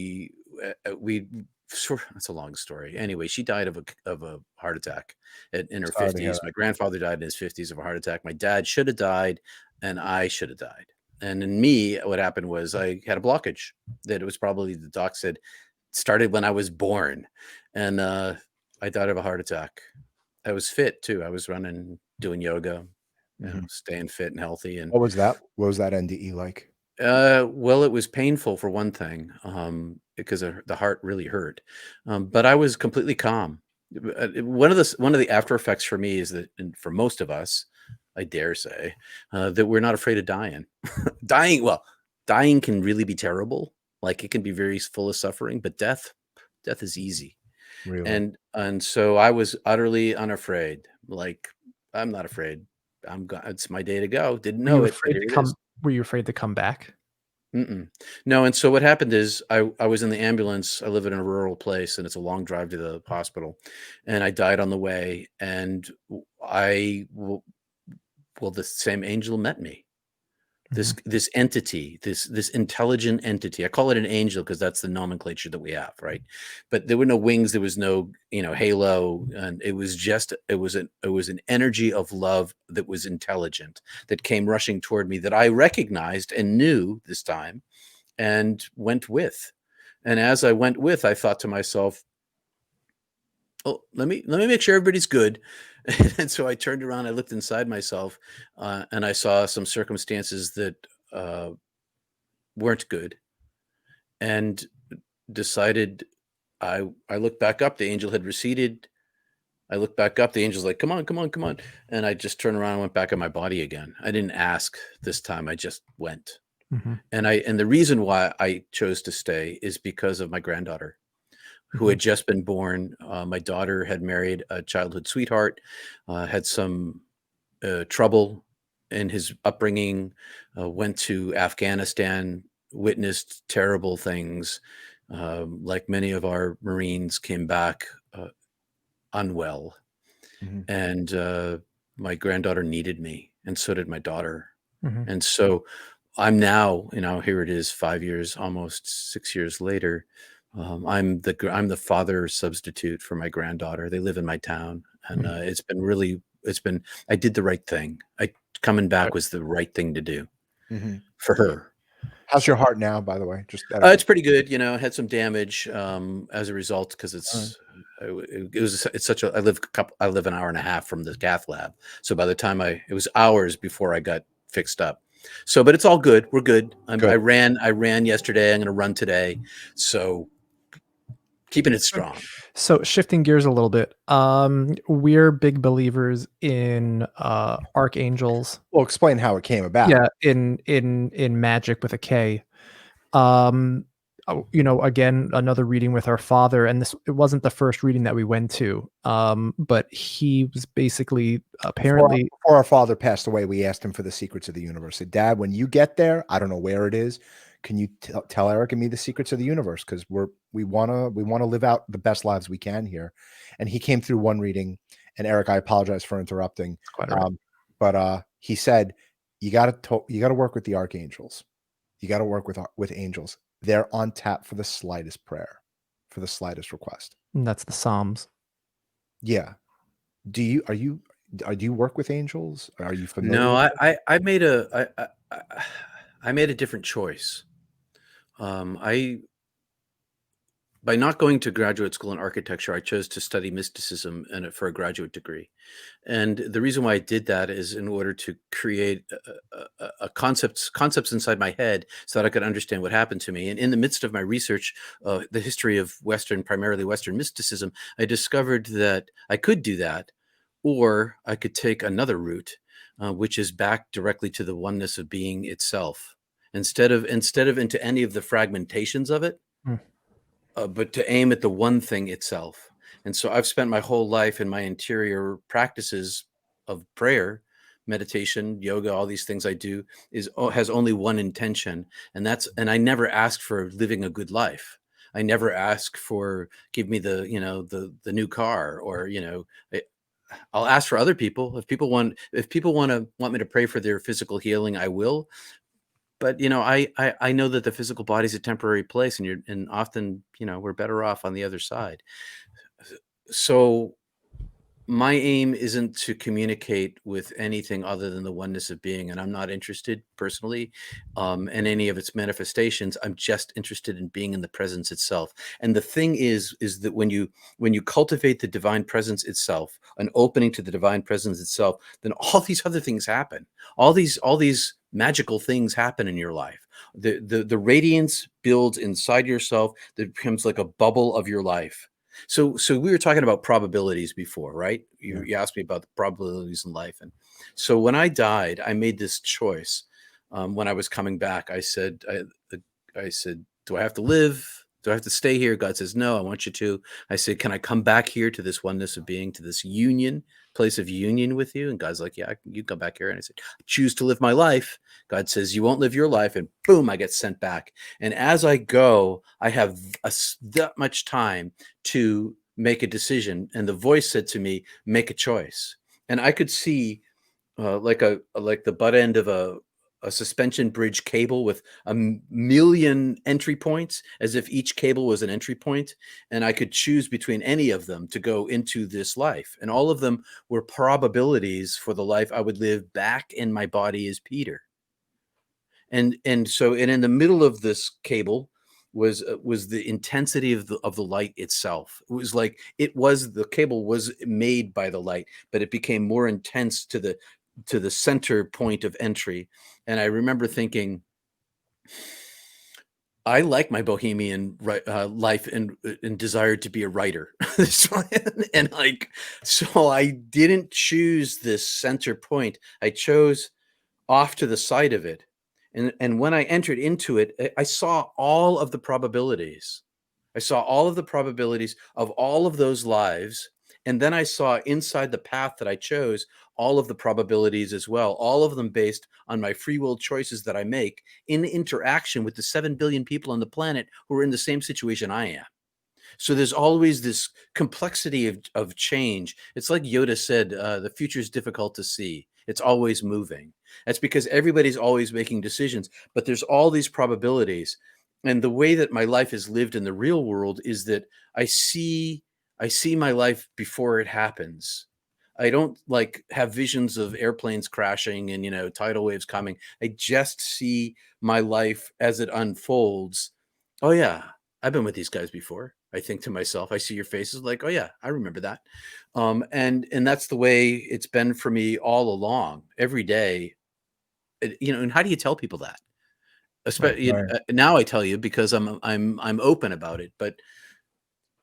a long story. Anyway, she died of a heart attack in her 50s. My grandfather died in his 50s of a heart attack. My dad should have died and I should have died. And in me, what happened was I had a blockage that it was probably, the doc said, started when I was born. And I died of a heart attack. I was fit too. I was running, doing yoga, staying fit and healthy. And what was that NDE like? Well, it was painful for one thing, because the heart really hurt. But I was completely calm. One of the after effects for me is that, and for most of us, I dare say, that we're not afraid of dying. Dying can really be terrible. Like it can be very full of suffering, but death is easy. Really? And so I was utterly unafraid. Like, I'm not afraid. It's my day to go. Didn't know it. Were you afraid to come back? No. And so what happened is I was in the ambulance. I live in a rural place and it's a long drive to the hospital, and I died on the way. And the same angel met me. This entity, this intelligent entity. I call it an angel because that's the nomenclature that we have, right? But there were no wings, there was no, halo, and it was an energy of love that was intelligent, that came rushing toward me, that I recognized and knew this time, and went with. And as I went with, I thought to myself, oh, let me make sure everybody's good. And so I turned around, I looked inside myself, and I saw some circumstances that weren't good, and decided I looked back up. The angel had receded. I looked back up. The angel's like, "Come on, come on, come on!" And I just turned around and went back in my body again. I didn't ask this time. I just went. Mm-hmm. And the reason why I chose to stay is because of my granddaughter, who had just been born. My daughter had married a childhood sweetheart, had some trouble in his upbringing, went to Afghanistan, witnessed terrible things. Like many of our Marines, came back unwell. Mhm. And my granddaughter needed me, and so did my daughter. Mm-hmm. And so I'm now, here it is, 5 years, almost 6 years later. I'm the father substitute for my granddaughter. They live in my town, and I did the right thing. Coming back was the right thing to do for her. How's your heart now, by the way? Just It's pretty good. I had some damage as a result, because I live an hour and a half from the cath lab. So by the time it was hours before I got fixed up. So, but it's all good. We're good. Good. I ran yesterday. I'm going to run today. So keeping it strong. So shifting gears a little bit, we're big believers in archangels. Well, explain how it came about. Yeah, in magic with a K. Again, another reading with our father, and it wasn't the first reading that we went to. But he was basically apparently Before our father passed away, we asked him for the secrets of the universe. Said, Dad, when you get there, I don't know where it is. Can you tell Eric and me the secrets of the universe? Because we wanna live out the best lives we can here. And he came through one reading, and Eric, I apologize for interrupting. quite all right. But he said, you gotta work with the archangels. You got to work with angels. They're on tap for the slightest prayer, for the slightest request. And that's the Psalms. Yeah. Do you work with angels? Are you familiar? No, with I made I made a different choice. By not going to graduate school in architecture, I chose to study mysticism for a graduate degree. And the reason why I did that is in order to create a concepts inside my head, so that I could understand what happened to me. And in the midst of my research, the history of primarily Western mysticism, I discovered that I could do that, or I could take another route, which is back directly to the oneness of being itself, instead of into any of the fragmentations of it. But to aim at the one thing itself. And so I've spent my whole life in my interior practices of prayer, meditation, yoga, all these things I do has only one intention. And I never ask for living a good life. I never ask for, give me the new car, or, I'll ask for other people. If people want me to pray for their physical healing, I will. But I know that the physical body is a temporary place, and often we're better off on the other side. So my aim isn't to communicate with anything other than the oneness of being, and I'm not interested personally in any of its manifestations. I'm just interested in being in the presence itself. And the thing is that when you cultivate the divine presence itself, an opening to the divine presence itself, then all these other things happen. All these magical things happen in your life. The radiance builds inside yourself that becomes like a bubble of your life. So we were talking about probabilities before, right? You asked me about the probabilities in life. And so when I died, I made this choice. When I was coming back, I said, do I have to live? Do I have to stay here? God says, no, I want you to. I said, can I come back here to this oneness of being, to this place of union with you? And God's like, yeah, you come back here. And I said, I choose to live my life. God says, you won't live your life. And boom, I get sent back. And as I go, I have that much time to make a decision. And the voice said to me, make a choice. And I could see like the butt end of a suspension bridge cable with a million entry points, as if each cable was an entry point, and I could choose between any of them to go into this life. And all of them were probabilities for the life I would live back in my body as Peter. And so in the middle of this cable, was the intensity of the light itself. It was like the cable was made by the light, but it became more intense to the center point of entry. And I remember thinking, I like my bohemian life and desired to be a writer. And like, so I didn't choose this center point. I chose off to the side of it. And when I entered into it, I saw all of the probabilities. I saw all of the probabilities of all of those lives. And then I saw inside the path that I chose all of the probabilities as well, all of them based on my free will choices that I make in interaction with the 7 billion people on the planet who are in the same situation I am. So there's always this complexity of change. It's like Yoda said, the future is difficult to see. It's always moving. That's because everybody's always making decisions, but there's all these probabilities. And the way that my life is lived in the real world is that I see my life before it happens. I don't like have visions of airplanes crashing and, tidal waves coming. I just see my life as it unfolds. Oh yeah, I've been with these guys before. I think to myself, I see your faces like, oh yeah, I remember that. And that's the way it's been for me all along, every day. And how do you tell people that? Especially Right. now I tell you because I'm open about it, but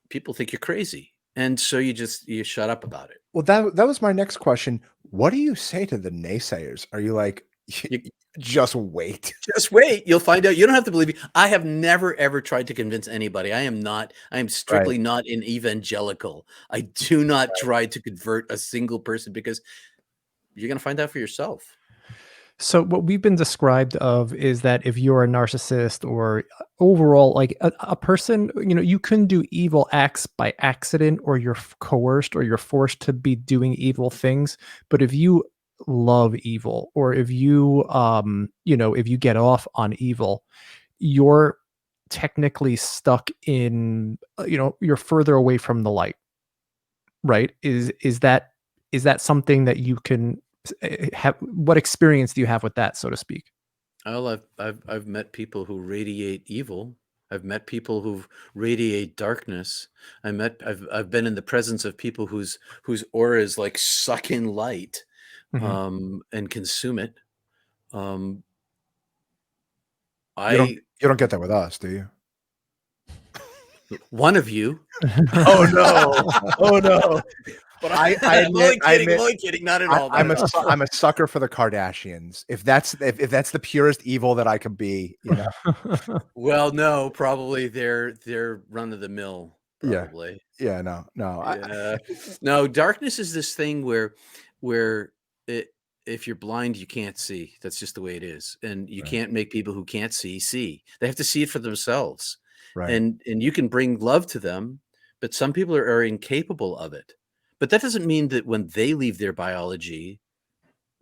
people think you're crazy. And so you shut up about it. Well, that was my next question. What do you say to the naysayers? Are you like, You just wait? just wait, you'll find out. You don't have to believe me. I have never ever tried to convince anybody. I am strictly Right. not an evangelical. I do not try to convert a single person because you're going to find out for yourself. So what we've been described of is that if you're a narcissist or overall like a person, you can do evil acts by accident or you're coerced or you're forced to be doing evil things. But if you love evil or if you if you get off on evil, you're technically stuck in you're further away from the light, right? Is that something that you can have? What experience do you have with that, so to speak? Well, I've met people who radiate evil. I've met people who radiate darkness. I've been in the presence of people whose auras like suck in light Mhm. and consume it. Um, You don't I you don't get that with us, do you? One of you, Oh no. Oh no. but I I'm admit only kidding. I'm only kidding. Not at all. Not I'm at all. I'm a sucker for the Kardashians. If that's the purest evil that I could be, Well, no, probably they're run of the mill. Yeah. Probably. Yeah, no. Yeah. No, darkness is this thing where it, if you're blind, you can't see. That's just the way it is. And you Right. can't make people who can't see. They have to see it for themselves. Right. And you can bring love to them, but some people are incapable of it. But that doesn't mean that when they leave their biology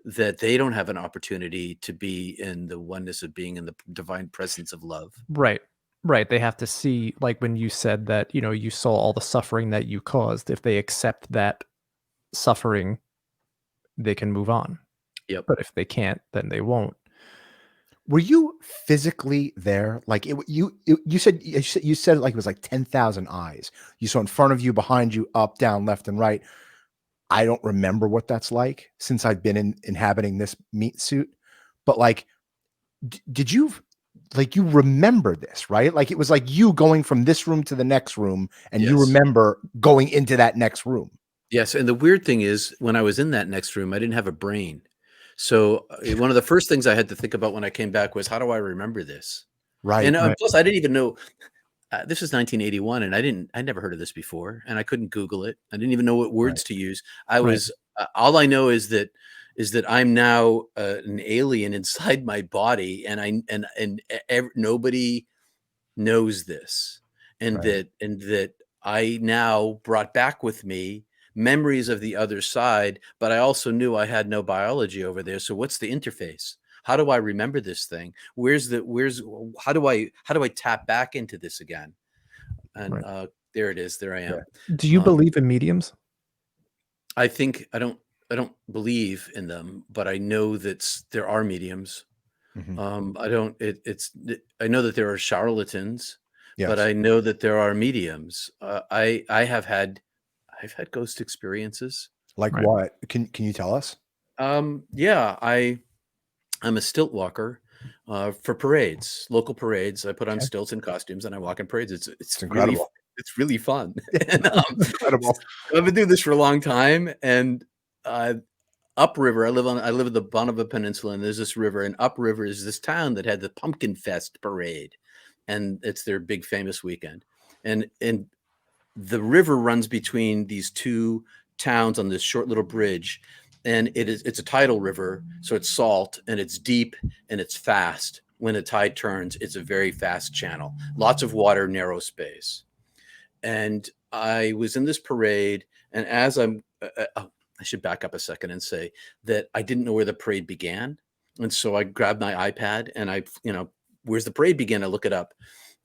that they don't have an opportunity to be in the oneness of being in the divine presence of love. Right. Right. They have to see, like when you said that, you saw all the suffering that you caused. If they accept that suffering, they can move on. Yep. But if they can't, then they won't. Were you physically there? Like you said it like it was like 10,000 eyes. You saw in front of you, behind you, up, down, left, and right. I don't remember what that's like since I've been inhabiting this meat suit. But like, did you like you remember this, right? Like it was like you going from this room to the next room, and you Yes. remember going into that next room. Yes. And the weird thing is, when I was in that next room, I didn't have a brain. So one of the first things I had to think about when I came back was, how do I remember this? Right. And Right. plus, I didn't even know. This is 1981, and I never heard of this before, and I couldn't Google it. I didn't even know what Right. words to use. I Right. was all I know is that I'm now an alien inside my body, and nobody knows this, and Right. that I now brought back with me memories of the other side, but I also knew I had no biology over there. So what's the interface? How do I remember this thing? How do I tap back into this again? And Right. there it is. There I Yeah. am. Do you Um, believe in mediums? I think I don't believe in them, but I know that there are mediums. Mhm. I don't. I know that there are charlatans. but Yes. I know that there are mediums. I've had ghost experiences. Like Right. what? Can you tell us? Yeah, I'm a stilt walker for parades, local parades. I put on Okay. stilts and costumes, and I walk in parades. It's incredible. It's really fun. Yeah, And it's incredible. I've been doing this for a long time. And upriver, I live at the Bonneville Peninsula, and there's this river. And upriver is this town that had the Pumpkin Fest parade, and it's their big famous weekend. And the river runs between these two towns on this short little bridge, and it's a tidal river, so it's salt and it's deep and it's fast. When the tide turns, it's a very fast channel, lots of water, narrow space. And I was in this parade, and as I should back up a second and say that I didn't know where the parade began, and so I grabbed my iPad and where's the parade begin? I look it up,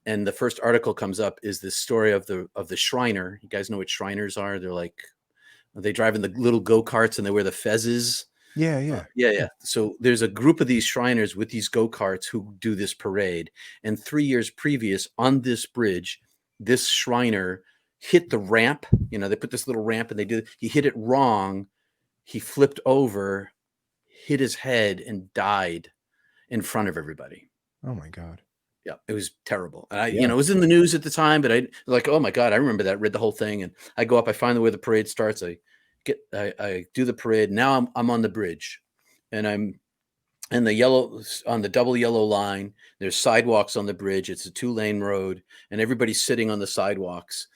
and the first article comes up is this story of the Shriner. You guys know what Shriners are? They're like, they drive in the little go-karts and they wear the fezzes. Yeah, yeah. Yeah. So there's a group of these Shriners with these go-karts who do this parade. And 3 years previous on this bridge, this Shriner hit the ramp. They put this little ramp and he hit it wrong. He flipped over, hit his head, and died in front of everybody. Oh my God. Yeah, it was terrible. And Yeah. it was in the news at the time, but I like, oh my God, I remember that, read the whole thing. And I go up, I find where the parade starts. I do the parade. Now I'm on the bridge, and I'm in on the double yellow line. There's sidewalks on the bridge. It's a 2-lane road, and everybody's sitting on the sidewalks.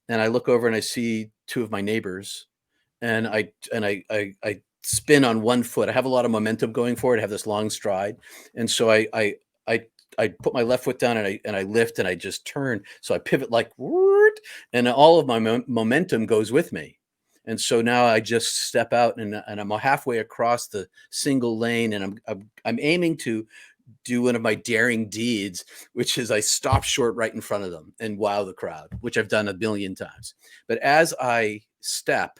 And I look over and I see two of my neighbors, and I spin on one foot. I have a lot of momentum going forward. I have this long stride. And so I put my left foot down, and I lift, and I just turn. So I pivot like, and all of my momentum goes with me. And so now I just step out, and I'm halfway across the single lane, and I'm aiming to do one of my daring deeds, which is I stop short right in front of them and wow the crowd, which I've done a billion times. But as I step,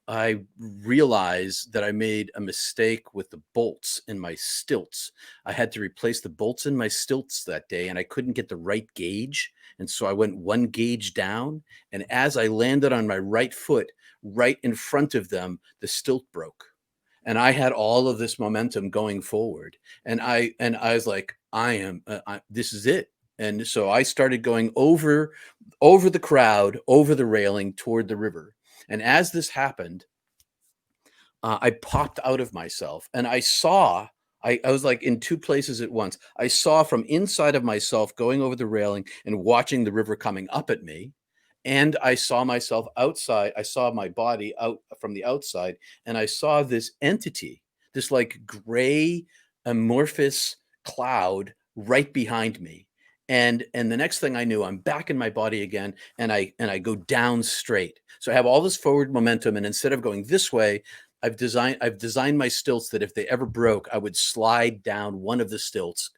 I realized that I made a mistake with the bolts in my stilts. I had to replace the bolts in my stilts that day, and I couldn't get the right gauge. And so I went one gauge down. And as I landed on my right foot, right in front of them, the stilt broke. And I had all of this momentum going forward. And I was like, this is it. And so I started going over the crowd, over the railing toward the river. And as this happened, I popped out of myself, and I saw, I was like in two places at once. I saw from inside of myself going over the railing and watching the river coming up at me. And I saw myself outside. I saw my body out from the outside, and I saw this entity, this like gray amorphous cloud right behind me. And the next thing I knew, I'm back in my body again, and I go down straight. So I have all this forward momentum, and instead of going this way, I've designed my stilts that if they ever broke, I would slide down one of the stilts.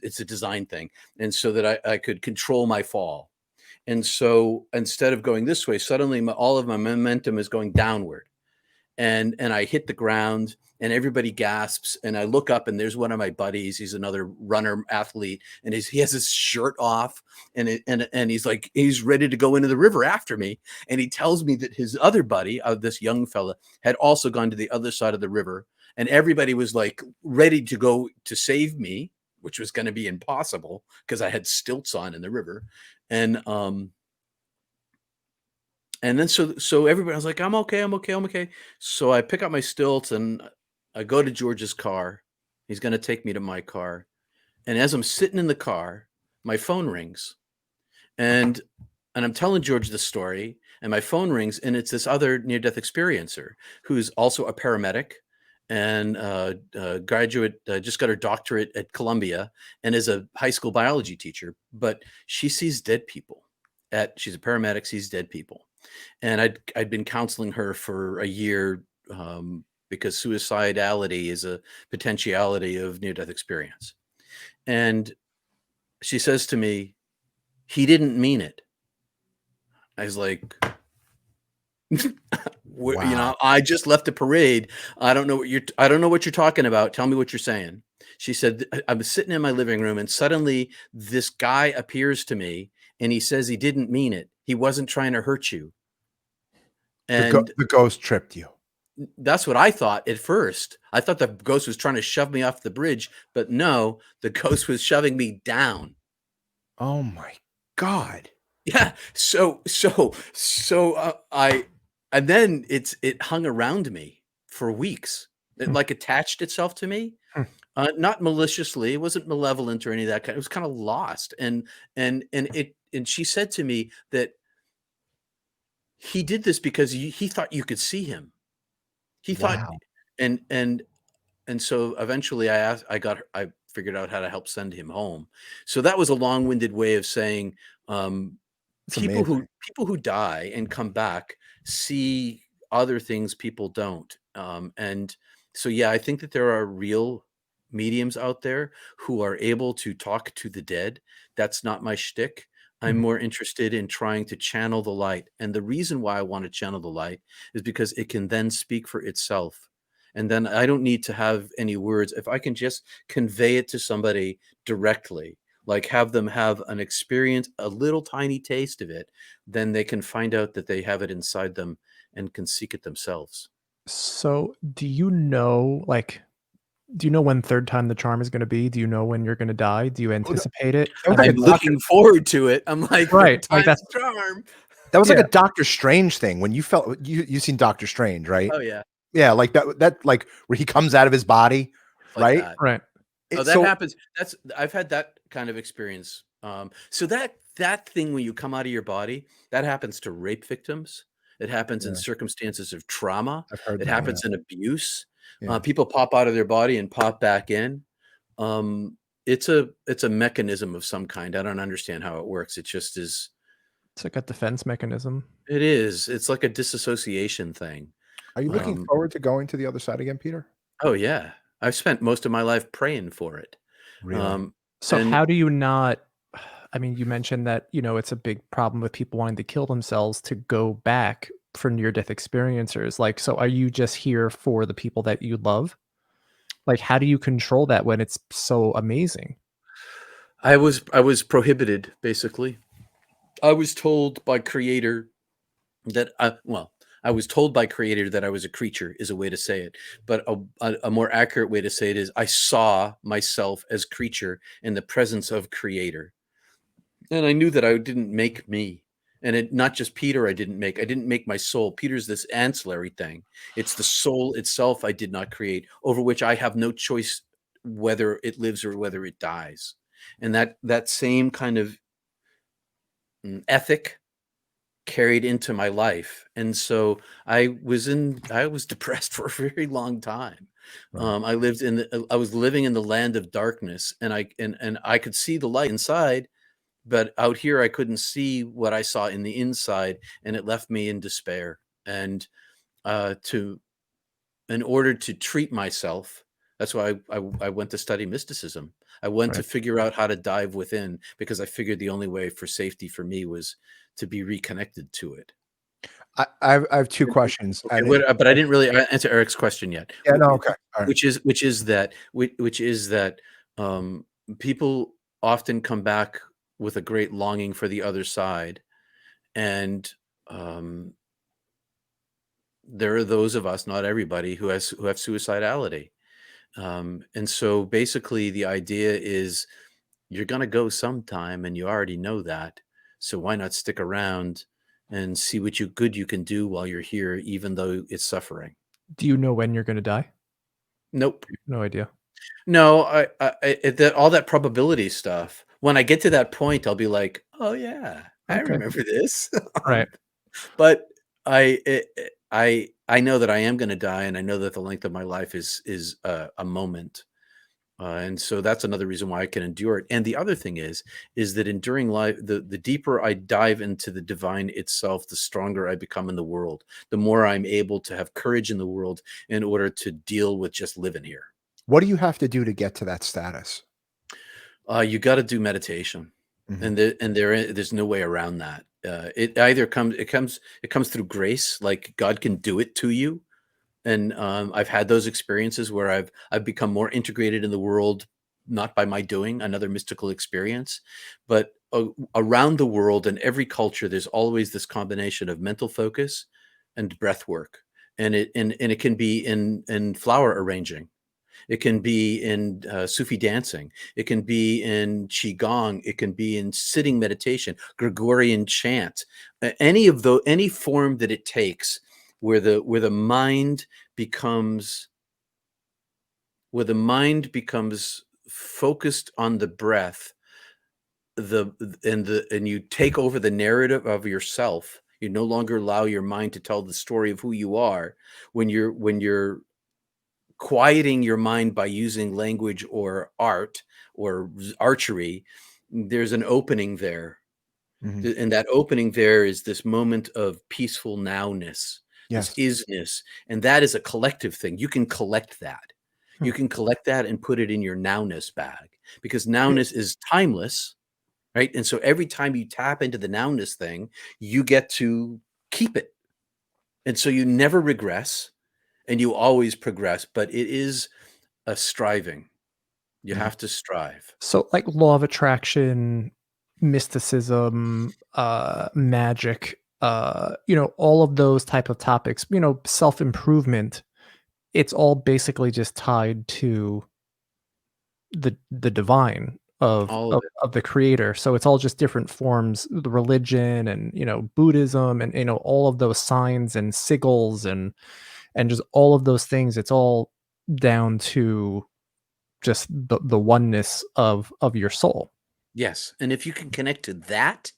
It's a design thing, and so that I could control my fall. And so instead of going this way, suddenly all of my momentum is going downward. And I hit the ground, and everybody gasps, and I look up, and there's one of my buddies. He's another runner athlete, and he has his shirt off, and he's like, he's ready to go into the river after me. And he tells me that his other buddy, this young fella, had also gone to the other side of the river, and everybody was like ready to go to save me, which was going to be impossible because I had stilts on in the river. And then so everybody was like, I'm okay. So I pick up my stilts and I go to George's car. He's going to take me to my car. And as I'm sitting in the car, my phone rings. And I'm telling George the story, and my phone rings, and it's this other near-death experiencer who's also a paramedic and graduate, just got her doctorate at Columbia, and is a high school biology teacher. But she sees dead people. She's a paramedic, sees dead people. And I'd been counseling her for a year because suicidality is a potentiality of near-death experience. And she says to me, he didn't mean it. I was like, Wow. I just left a parade. I don't know what you're talking about. Tell me what you're saying. She said, I was sitting in my living room, and suddenly this guy appears to me, and he says he didn't mean it. He wasn't trying to hurt you. And The ghost tripped you. that's what I thought at first. I thought the ghost was trying to shove me off the bridge, but no, the ghost was shoving me down. Oh my God. Yeah. And then it hung around me for weeks. It like attached itself to me, Hmm. not maliciously. It wasn't malevolent or any of that kind. It was kind of lost. And she said to me that he did this because he thought you could see him. He thought, Wow. and so eventually I figured out how to help send him home. So that was a long-winded way of saying, It's people amazing. who die and come back see other things people don't. And so, yeah, I think that there are real mediums out there who are able to talk to the dead. That's not my shtick. I'm Mhm. more interested in trying to channel the light. And the reason why I want to channel the light is because it can then speak for itself. And then I don't need to have any words. If I can just convey it to somebody directly, like have them have an experience, a little tiny taste of it, then they can find out that they have it inside them and can seek it themselves. So, do you know, like, do you know when third time the charm is gonna be? Do you know when you're gonna die? Do you anticipate it? That was I like mean, a I'm looking forward to it. I'm like, right, third like, time's that's the charm. That was like yeah, a Doctor Strange thing when you felt you seen Doctor Strange, right? Oh yeah, Yeah, like that like where he comes out of his body, like right? that. right. Oh, It's that so happens. I've had that kind of experience. So that thing when you come out of your body, that happens to rape victims. It happens in yeah, circumstances of trauma. I've heard It that. Yeah. happens in abuse. Yeah. People pop out of their body and pop back in. Um, it's a mechanism of some kind. I don't understand how it works. It just is. It's like a defense mechanism. It is. It's like a disassociation thing. Are you looking Um, forward to going to the other side again, Peter? oh yeah, I've spent most of my life praying for it. Really? Um, So and how do you not I mean, you mentioned that, it's a big problem with people wanting to kill themselves to go back for near-death experiencers. Like, so are you just here for the people that you love? Like, how do you control that when it's so amazing? I was prohibited basically. I was told by creator that I was told by creator that I was a creature is a way to say it, but a more accurate way to say it is I saw myself as creature in the presence of creator. And I knew that I didn't make me. And it not just Peter I didn't make my soul. Peter's this ancillary thing. It's the soul itself I did not create, over which I have no choice whether it lives or whether it dies. And that same kind of ethic carried into my life. And so I was depressed for a very long time. Right. I was living in the land of darkness, and I could see the light inside, but out here I couldn't see what I saw in the inside, and it left me in despair. And to in order to treat myself, that's why I went to study mysticism. I went to Right. figure out how to dive within, because I figured the only way for safety for me was to be reconnected to it. I have two And questions, okay, and it, but I didn't really answer Eric's question yet. yeah, no, okay, all right. Which is that people often come back with a great longing for the other side, and um, there are those of us, not everybody, who have suicidality. And so basically, the idea is you're going to go sometime, and you already know that. So why not stick around and see what you can do while you're here, even though it's suffering. Do you know when you're gonna die? Nope. No idea. No, all that probability stuff. When I get to that point, I'll be like, "Oh yeah, I Okay. remember this." Right. But I know that I am going to die, and I know that the length of my life is a moment. And so that's another reason why I can endure it. And the other thing is that enduring life, the deeper I dive into the divine itself, the stronger I become in the world, the more I'm able to have courage in the world in order to deal with just living here. What do you have to do to get to that status? You got to do meditation, Mhm. and there's no way around that. It comes through grace, like God can do it to you. And I've had those experiences where I've become more integrated in the world, not by my doing, another mystical experience, but around the world in every culture, there's always this combination of mental focus and breath work. And it can be in flower arranging. It can be in Sufi dancing. It can be in Qigong. It can be in sitting meditation, Gregorian chant, any form that it takes where the mind becomes focused on the breath, and you take over the narrative of yourself. You no longer allow your mind to tell the story of who you are. When you're quieting your mind by using language or art or archery, there's an opening there. And that opening there is this moment of peaceful nowness, this isness. And that is a collective thing. You can collect that. You can collect that and put it in your nowness bag, because nowness is timeless, right? And so every time you tap into the nowness thing, you get to keep it. And so you never regress and you always progress, but it is a striving. You have to strive. So like law of attraction, mysticism, magic, all of those type of topics, self-improvement, it's all basically just tied to the divine All of it. of the creator. So it's all just different forms, the religion and Buddhism and all of those signs and sigils and just all of those things. It's all down to just the oneness of your soul. Yes. And if you can connect to that,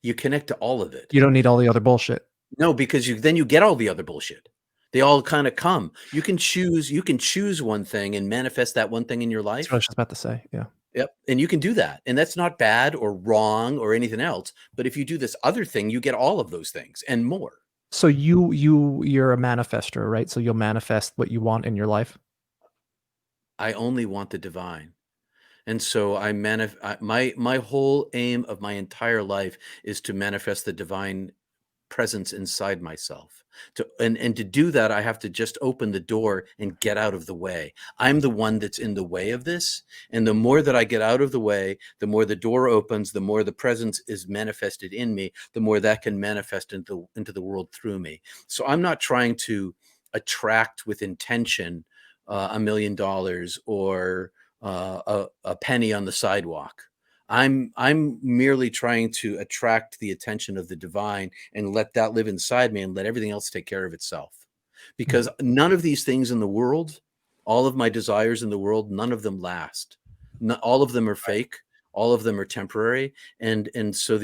you connect to all of it. You don't need all the other bullshit. No, because then you get all the other bullshit. They all kind of come. You can choose one thing and manifest that one thing in your life. That's what I was just about to say. Yeah. Yep. And you can do that. And that's not bad or wrong or anything else. But if you do this other thing, you get all of those things and more. So you're a manifester, right? So you'll manifest what you want in your life. I only want the divine. And so my whole aim of my entire life is to manifest the divine presence inside myself. And to do that, I have to just open the door and get out of the way. I'm the one that's in the way of this. And the more that I get out of the way, the more the door opens, the more the presence is manifested in me, the more that can manifest into the world through me. So I'm not trying to attract with intention $1 million or a penny on the sidewalk. I'm merely trying to attract the attention of the divine and let that live inside me and let everything else take care of itself. Because none of these things in the world, all of my desires in the world, none of them last. All of them are fake. All of them are temporary. And so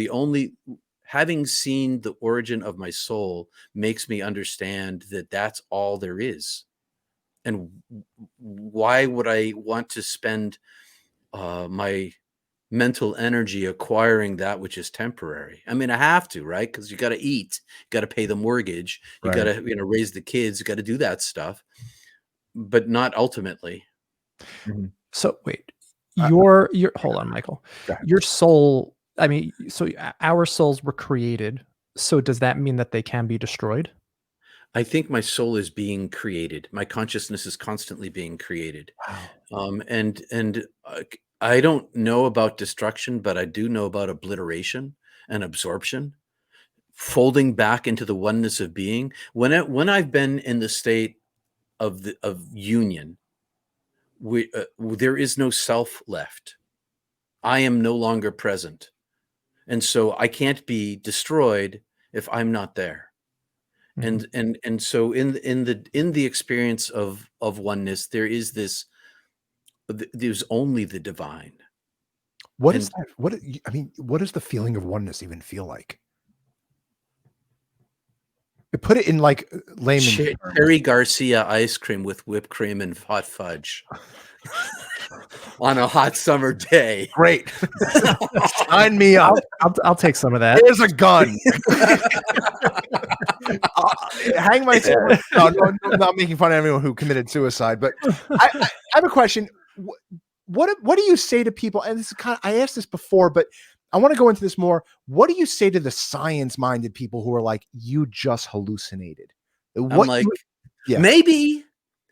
having seen the origin of my soul makes me understand that that's all there is. And why would I want to spend my mental energy acquiring that which is temporary? I mean, I have to, right? Because you got to eat, you got to pay the mortgage, you got to raise the kids, you got to do that stuff, but not ultimately. So wait, your hold on, Michael. Your soul. I mean, so our souls were created. So does that mean that they can be destroyed? I think my soul is being created. My consciousness is constantly being created. Wow. And I don't know about destruction, but I do know about obliteration and absorption, folding back into the oneness of being. When I've been in the state of union, there is no self left. I am no longer present, and so I can't be destroyed if I'm not there. And so in the experience of oneness, there is this. There's only the divine. What is that? What does the feeling of oneness even feel like? Put it in like layman's terms. Cherry Garcia ice cream with whipped cream and hot fudge on a hot summer day. Great. Sign me up. I'll take some of that. Here's a gun. Hang myself. No, I'm not making fun of anyone who committed suicide, but I have a question. What do you say to people? And this is I asked this before, but I want to go into this more. What do you say to the science-minded people who are like, you just hallucinated? I'm like, maybe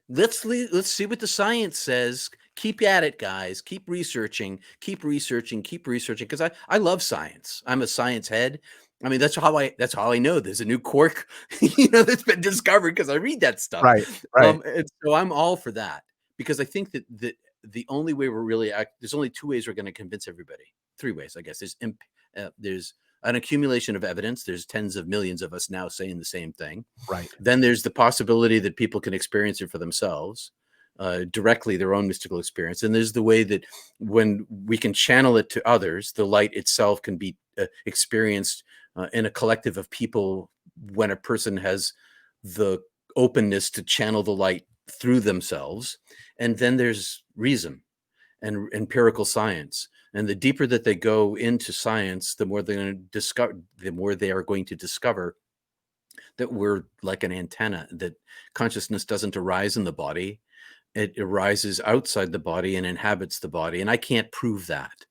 let's see what the science says. keep at it, guys. Keep researching, because I love science. I'm a science head. I mean, that's how I know there's a new quark, that's been discovered, because I read that stuff. Right. Right. And so I'm all for that, because I think that the only way we're really there's only two ways we're going to convince everybody. Three ways, I guess. There's an accumulation of evidence. There's tens of millions of us now saying the same thing. Right. Then there's the possibility that people can experience it for themselves, directly, their own mystical experience. And there's the way that when we can channel it to others, the light itself can be experienced in a collective of people, when a person has the openness to channel the light through themselves. And then there's reason and empirical science. And the deeper that they go into science, the more they're going to discover, the more they are going to discover that we're like an antenna, that consciousness doesn't arise in the body. It arises outside the body and inhabits the body. And I can't prove that.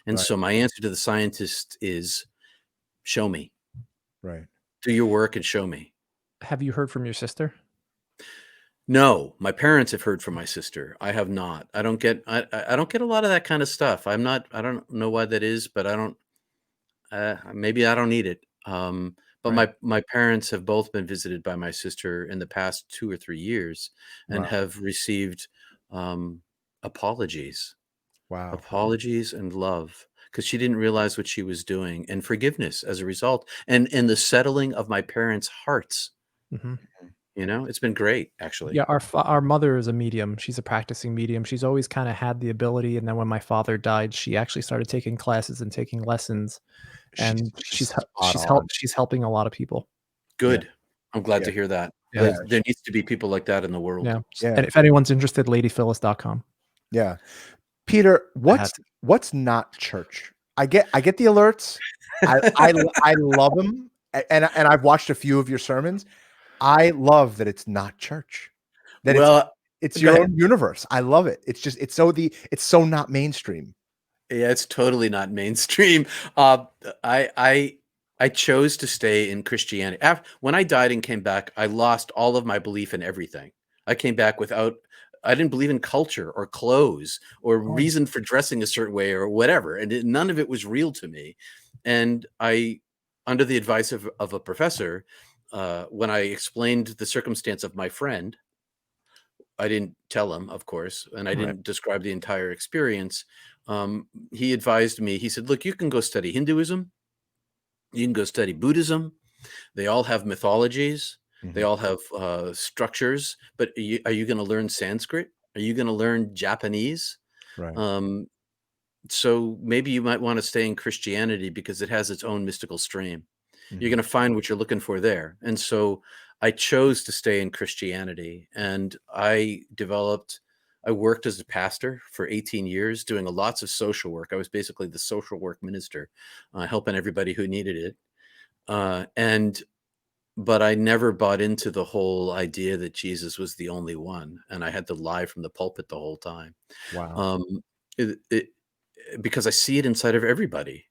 And Right. so my answer to the scientist is, show me. Right. Do your work and show me. Have you heard from your sister? No, my parents have heard from my sister. I have not. I don't get a lot of that kind of stuff. I don't know why that is, but I don't, maybe I don't need it. But Right. my parents have both been visited by my sister in the past 2 or 3 years, and Wow. have received apologies Wow. and love, because she didn't realize what she was doing, and forgiveness as a result, and the settling of my parents' hearts. Mhm. It's been great, actually. Yeah, our mother is a medium. She's a practicing medium. She's always kind of had the ability, and then when my father died, she actually started taking classes and taking lessons, and She's spot on. she's helping a lot of people. Good. I'm glad Yeah. to hear that. Yeah. There needs to be people like that in the world. Yeah. Yeah. And if anyone's interested, ladyphyllis.com. Yeah. Peter, I had what's not church? I get the alerts. I love them, and I've watched a few of your sermons. I love that it's not church. That Well, it's go your ahead. own universe. I love it. It's just it's so not mainstream. Yeah, it's totally not mainstream. I chose to stay in Christianity. When I died and came back, I lost all of my belief in everything. I came back I didn't believe in culture or clothes or reason for dressing a certain way or whatever. And none of it was real to me. And under the advice of a professor, when I explained the circumstance of my friend, I didn't tell him, of course, and I Right. didn't describe the entire experience. He advised me, he said, look, you can go study Hinduism. You can go study Buddhism. They all have mythologies. They all have structures. But are you going to learn Sanskrit? Are you going to learn Japanese? Right. So maybe you might want to stay in Christianity, because it has its own mystical stream. You're going to find what you're looking for there. And so I chose to stay in Christianity, and I worked as a pastor for 18 years, doing lots of social work. I was basically the social work minister, helping everybody who needed it. But I never bought into the whole idea that Jesus was the only one, and I had to lie from the pulpit the whole time. Wow. Because I see it inside of everybody.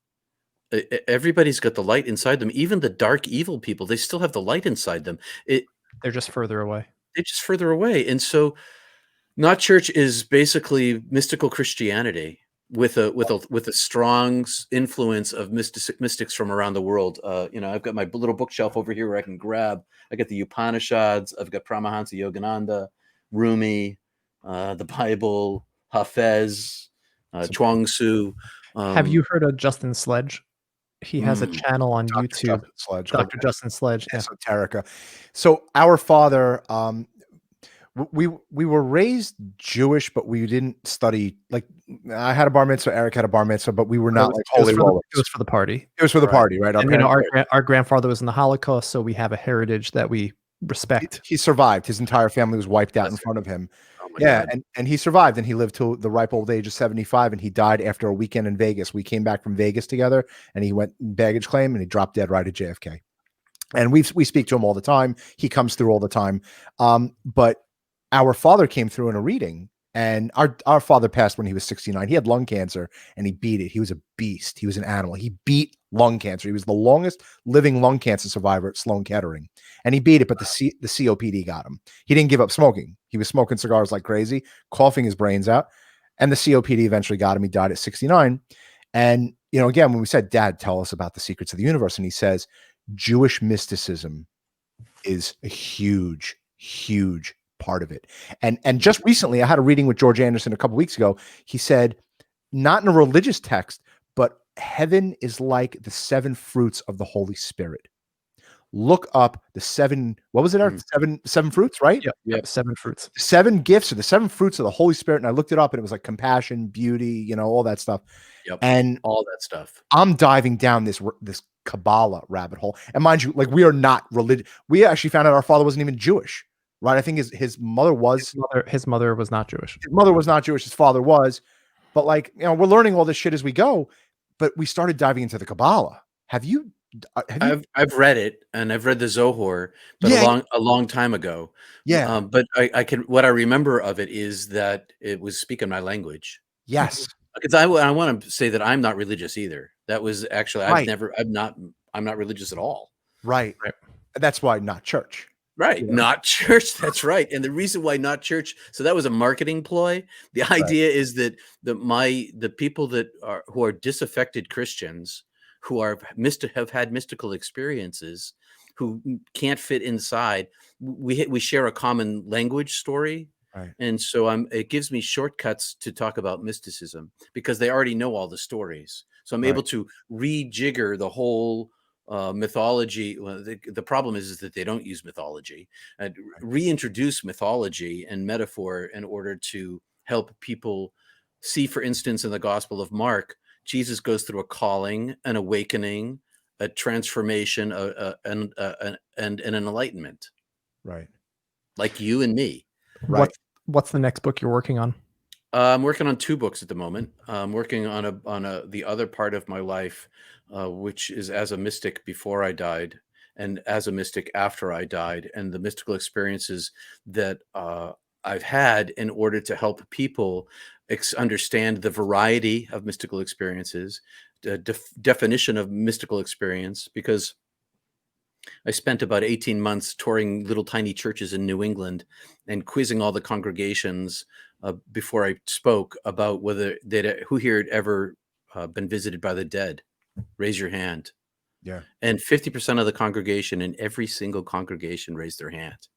Everybody's got the light inside them. Even the dark, evil people, they still have the light inside them. They're just further away. They're just further away. And so, not church is basically mystical Christianity with a strong influence of mystics from around the world. I've got my little bookshelf over here where I can grab. I got the Upanishads. I've got Paramahansa Yogananda, Rumi, the Bible, Hafez, Chuang Tzu. Have you heard of Justin Sledge? He has a channel on Dr. YouTube. Justin Sledge, Dr. Justin Sledge. Yeah. Esoterica. So our father, we were raised Jewish, but we didn't study. Like, I had a bar mitzvah, Eric had a bar mitzvah, but we were not like holy rollers. It was for the party. It was for the party, right? And our grandfather was in the Holocaust, so we have a heritage that we respect. He survived. His entire family was wiped out in front of him. Oh my Yeah, God. and he survived, and he lived till the ripe old age of 75, and he died after a weekend in Vegas. We came back from Vegas together, and he went baggage claim, and he dropped dead right at JFK. And we speak to him all the time. He comes through all the time. But our father came through in a reading, and our father passed when he was 69. He had lung cancer, and he beat it. He was a beast. He was an animal. He beat lung cancer. He was the longest living lung cancer survivor at Sloan Kettering, and he beat it. But the COPD got him. He didn't give up smoking. He was smoking cigars like crazy, coughing his brains out. And the COPD eventually got him. He died at 69. And, you know, again, when we said, Dad, tell us about the secrets of the universe. And he says, Jewish mysticism is a huge, huge part of it. And just recently, I had a reading with George Anderson a couple weeks ago. He said, not in a religious text, but heaven is like the 7 fruits of the Holy Spirit. Look up the 7, what was it? Seven fruits, right? Yep. 7 fruits. 7 gifts or the 7 fruits of the Holy Spirit. And I looked it up and it was like compassion, beauty, you know, all that stuff. Yep. And all that stuff. I'm diving down this Kabbalah rabbit hole. And mind you, like, we are not religious. We actually found out our father wasn't even Jewish, right? I think his mother was. His mother was not Jewish. His mother was not Jewish. His father was. But, like, you know, we're learning all this shit as we go. But we started diving into the Kabbalah. Have you? I've read it, and I've read the Zohar, but a long time ago. Yeah. But I can, what I remember of it is that it was speaking my language. Yes. Because I want to say that I'm not religious either. That was actually, Right. I'm not religious at all. Right. That's why not church. Right. You know? Not church. That's right. And the reason why not church, so that was a marketing ploy. The idea is that the people who are disaffected Christians, who have had mystical experiences, who can't fit inside, we share a common language story. Right. And so it gives me shortcuts to talk about mysticism because they already know all the stories. So I'm able to rejigger the whole mythology. Well, the problem is that they don't use mythology, and reintroduce mythology and metaphor in order to help people see, for instance, in the Gospel of Mark, Jesus goes through a calling, an awakening, a transformation, and an enlightenment. Right. Like you and me. Right. What's the next book you're working on? I'm working on 2 books at the moment. I'm working on the other part of my life, which is as a mystic before I died, and as a mystic after I died, and the mystical experiences that I've had in order to help people understand the variety of mystical experiences, the definition of mystical experience, because I spent about 18 months touring little tiny churches in New England and quizzing all the congregations before I spoke about whether who here had ever been visited by the dead. Raise your hand. Yeah. And 50% of the congregation in every single congregation raised their hand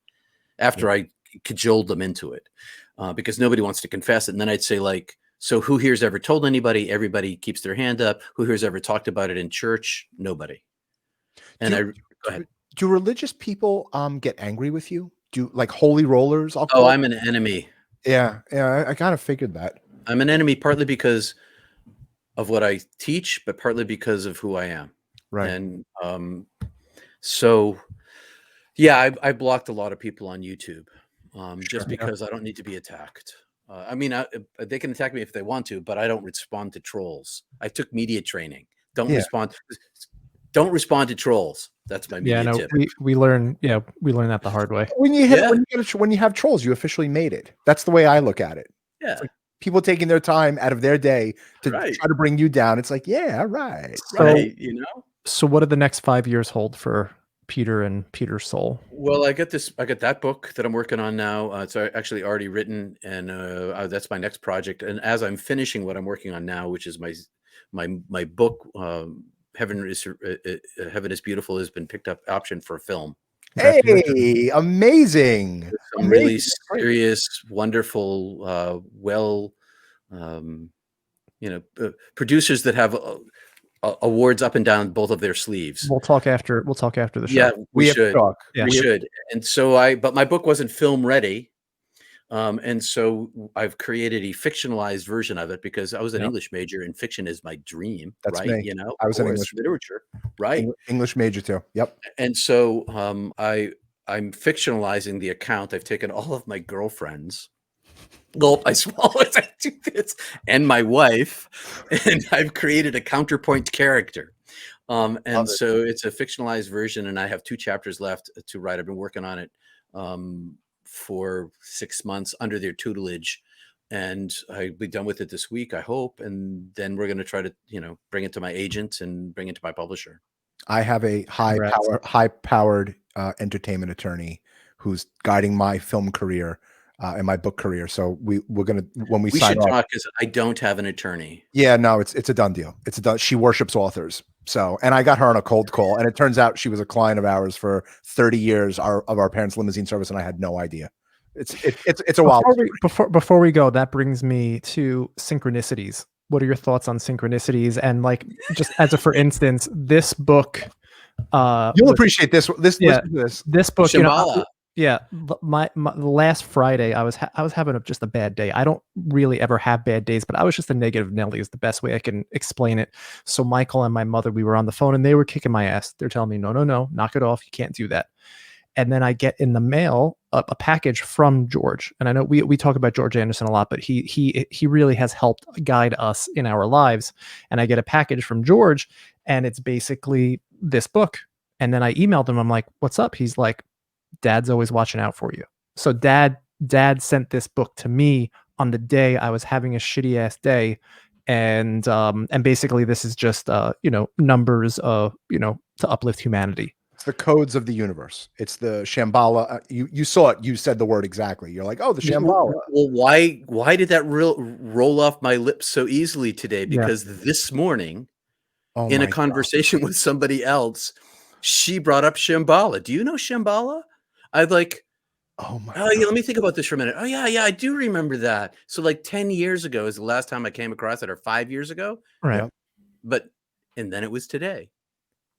after I cajoled them into it because nobody wants to confess it. And then I'd say, like, so who here's ever told anybody? Everybody keeps their hand up. Who here's ever talked about it in church? Nobody. And go ahead. Do religious people get angry with you? Do, like, holy rollers? I'm an enemy. Yeah. I kind of figured that. I'm an enemy partly because of what I teach, but partly because of who I am. Right. And so, yeah, I blocked a lot of people on YouTube just because I don't need to be attacked. I mean, they can attack me if they want to, but I don't respond to trolls. I took media training. Don't respond to trolls. That's my media tip. We learn that the hard way. When you have trolls, you officially made it. That's the way I look at it. Yeah. It's like people taking their time out of their day to try to bring you down. It's like, yeah, right. You know. So what do the next 5 years hold for Peter and Peter's soul? Well, I got that book that I'm working on now. It's actually already written, and that's my next project. And as I'm finishing what I'm working on now, which is my book, Heaven is Beautiful, has been picked up option for a film. Hey, amazing! Some really serious, wonderful, producers that have awards up and down both of their sleeves. We'll talk after the show. Yeah, we should. Talk. We should. And so but my book wasn't film ready. And so I've created a fictionalized version of it because I was an English major and fiction is my dream. That's right. Me. You know, I was an English literature, right? English major too. Yep. And so I'm fictionalizing the account. I've taken all of my girlfriends. Gulp, I swallow as I do this, and my wife, and I've created a counterpoint character. And so it's a fictionalized version, and I have 2 chapters left to write. I've been working on it for 6 months under their tutelage, and I'll be done with it this week, I hope. And then we're going to try to, bring it to my agent and bring it to my publisher. I have a high-powered entertainment attorney who's guiding my film career. in my book career. So we're gonna, when we We sign should off. talk because I don't have an attorney. Yeah, no, it's a done deal. It's a done. She worships authors. So, and I got her on a cold call, and it turns out she was a client of ours for 30 years, of our parents' limousine service, and I had no idea. It's a wild story. Before we go, that brings me to Synchronicities. What are your thoughts on Synchronicities? And like, just as a for instance, this book. You'll appreciate this. This book. Shambhala. Yeah, my last Friday, I was having just a bad day. I don't really ever have bad days, but I was just a negative Nelly is the best way I can explain it. So Michael and my mother, we were on the phone, and they were kicking my ass. They're telling me, no, knock it off. You can't do that. And then I get in the mail a package from George. And I know we talk about George Anderson a lot, but he really has helped guide us in our lives. And I get a package from George, and it's basically this book. And then I emailed him. I'm like, what's up? He's like, Dad's always watching out for you. So dad sent this book to me on the day I was having a shitty ass day. And basically this is just numbers to uplift humanity. It's the codes of the universe. It's the Shambhala. You saw it. You said the word exactly. You're like, oh, the Shambhala. Well, why did that roll off my lips so easily today? Because this morning, in a conversation with somebody else, she brought up Shambhala. Do you know Shambhala? I'd like, oh my God. Yeah, let me think about this for a minute. Oh yeah, I do remember that. So like 10 years ago is the last time I came across it, or 5 years ago. Right. And then it was today.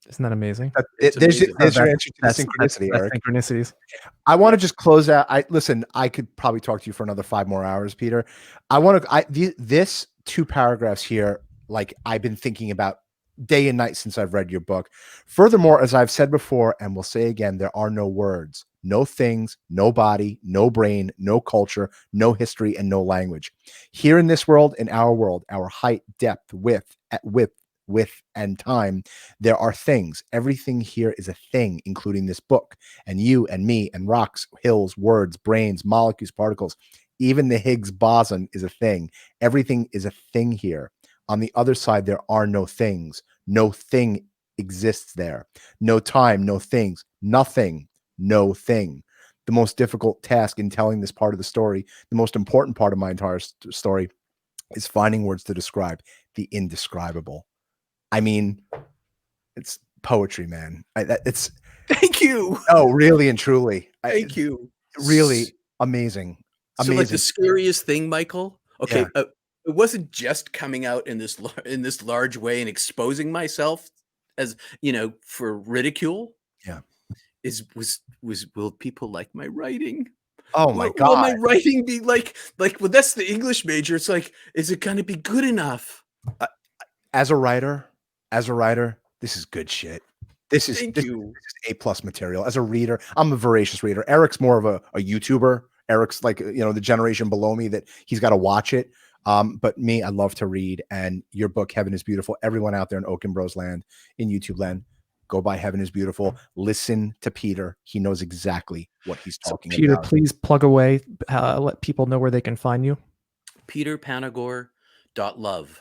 Isn't that amazing? There's your answer to the synchronicity, Eric. Synchronicities. I want to just close out. Listen, I could probably talk to you for another 5 more hours, Peter. This 2 paragraphs here, like I've been thinking about day and night since I've read your book. Furthermore, as I've said before, and will say again, there are no words, no things, no body, no brain, no culture, no history, and no language. Here in this world, in our world, our height, depth, width, and time, there are things. Everything here is a thing, including this book, and you and me and rocks, hills, words, brains, molecules, particles. Even the Higgs boson is a thing. Everything is a thing here. On the other side, there are no things. No thing exists there. No time, no things, nothing, no thing. The most difficult task in telling this part of the story, the most important part of my entire story, is finding words to describe the indescribable. I mean, it's poetry, man. It's thank you. Oh, really and truly. Thank you. Really amazing. So like the scariest thing, Michael. Okay, yeah. It wasn't just coming out in this large way and exposing myself as for ridicule. Yeah, will people like my writing? Oh my God! Will my writing be like? Well, that's the English major. It's like, is it going to be good enough? As a writer, this is good shit. This is A+ material. As a reader, I'm a voracious reader. Eric's more of a YouTuber. Eric's like the generation below me that he's got to watch it. But me, I love to read, and your book, Heaven is Beautiful. Everyone out there in Okon Bros land, in YouTube land, go buy Heaven is Beautiful. Listen to Peter. He knows exactly what he's talking Peter, about. Please plug away. Let people know where they can find you. PeterPanagore.love.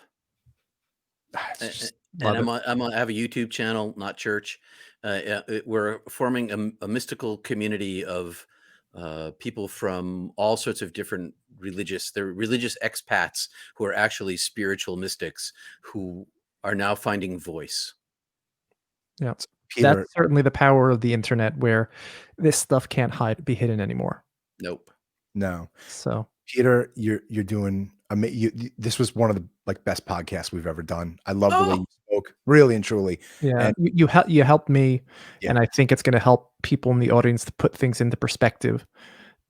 And I have a YouTube channel, not church. We're forming a mystical community of people from all sorts of different they're religious expats who are actually spiritual mystics who are now finding voice. Yeah, Peter, that's certainly the power of the internet, where this stuff can't be hidden anymore. Nope. No. So Peter, you're doing this was one of the best podcasts we've ever done. I love the way you spoke, really and truly. Yeah, and you helped me, and I think it's going to help people in the audience to put things into perspective.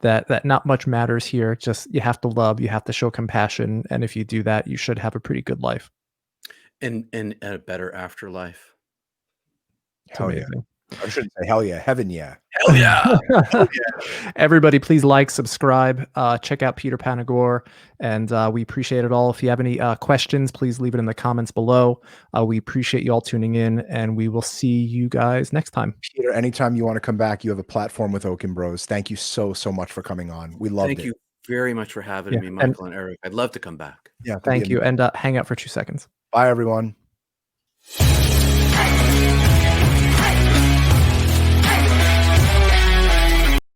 That not much matters here. Just you have to love, you have to show compassion, and if you do that, you should have a pretty good life and a better afterlife. It's amazing. I shouldn't say hell yeah, heaven yeah. Hell yeah. Hell yeah. Everybody, please like, subscribe, check out Peter Panagore, and we appreciate it all. If you have any questions, please leave it in the comments below. We appreciate you all tuning in, and we will see you guys next time. Peter, anytime you want to come back, you have a platform with Okon Bros. Thank you so much for coming on. We loved it. Thank you very much for having me, Michael and Eric. I'd love to come back. Yeah, thank you, and hang out for 2 seconds. Bye, everyone.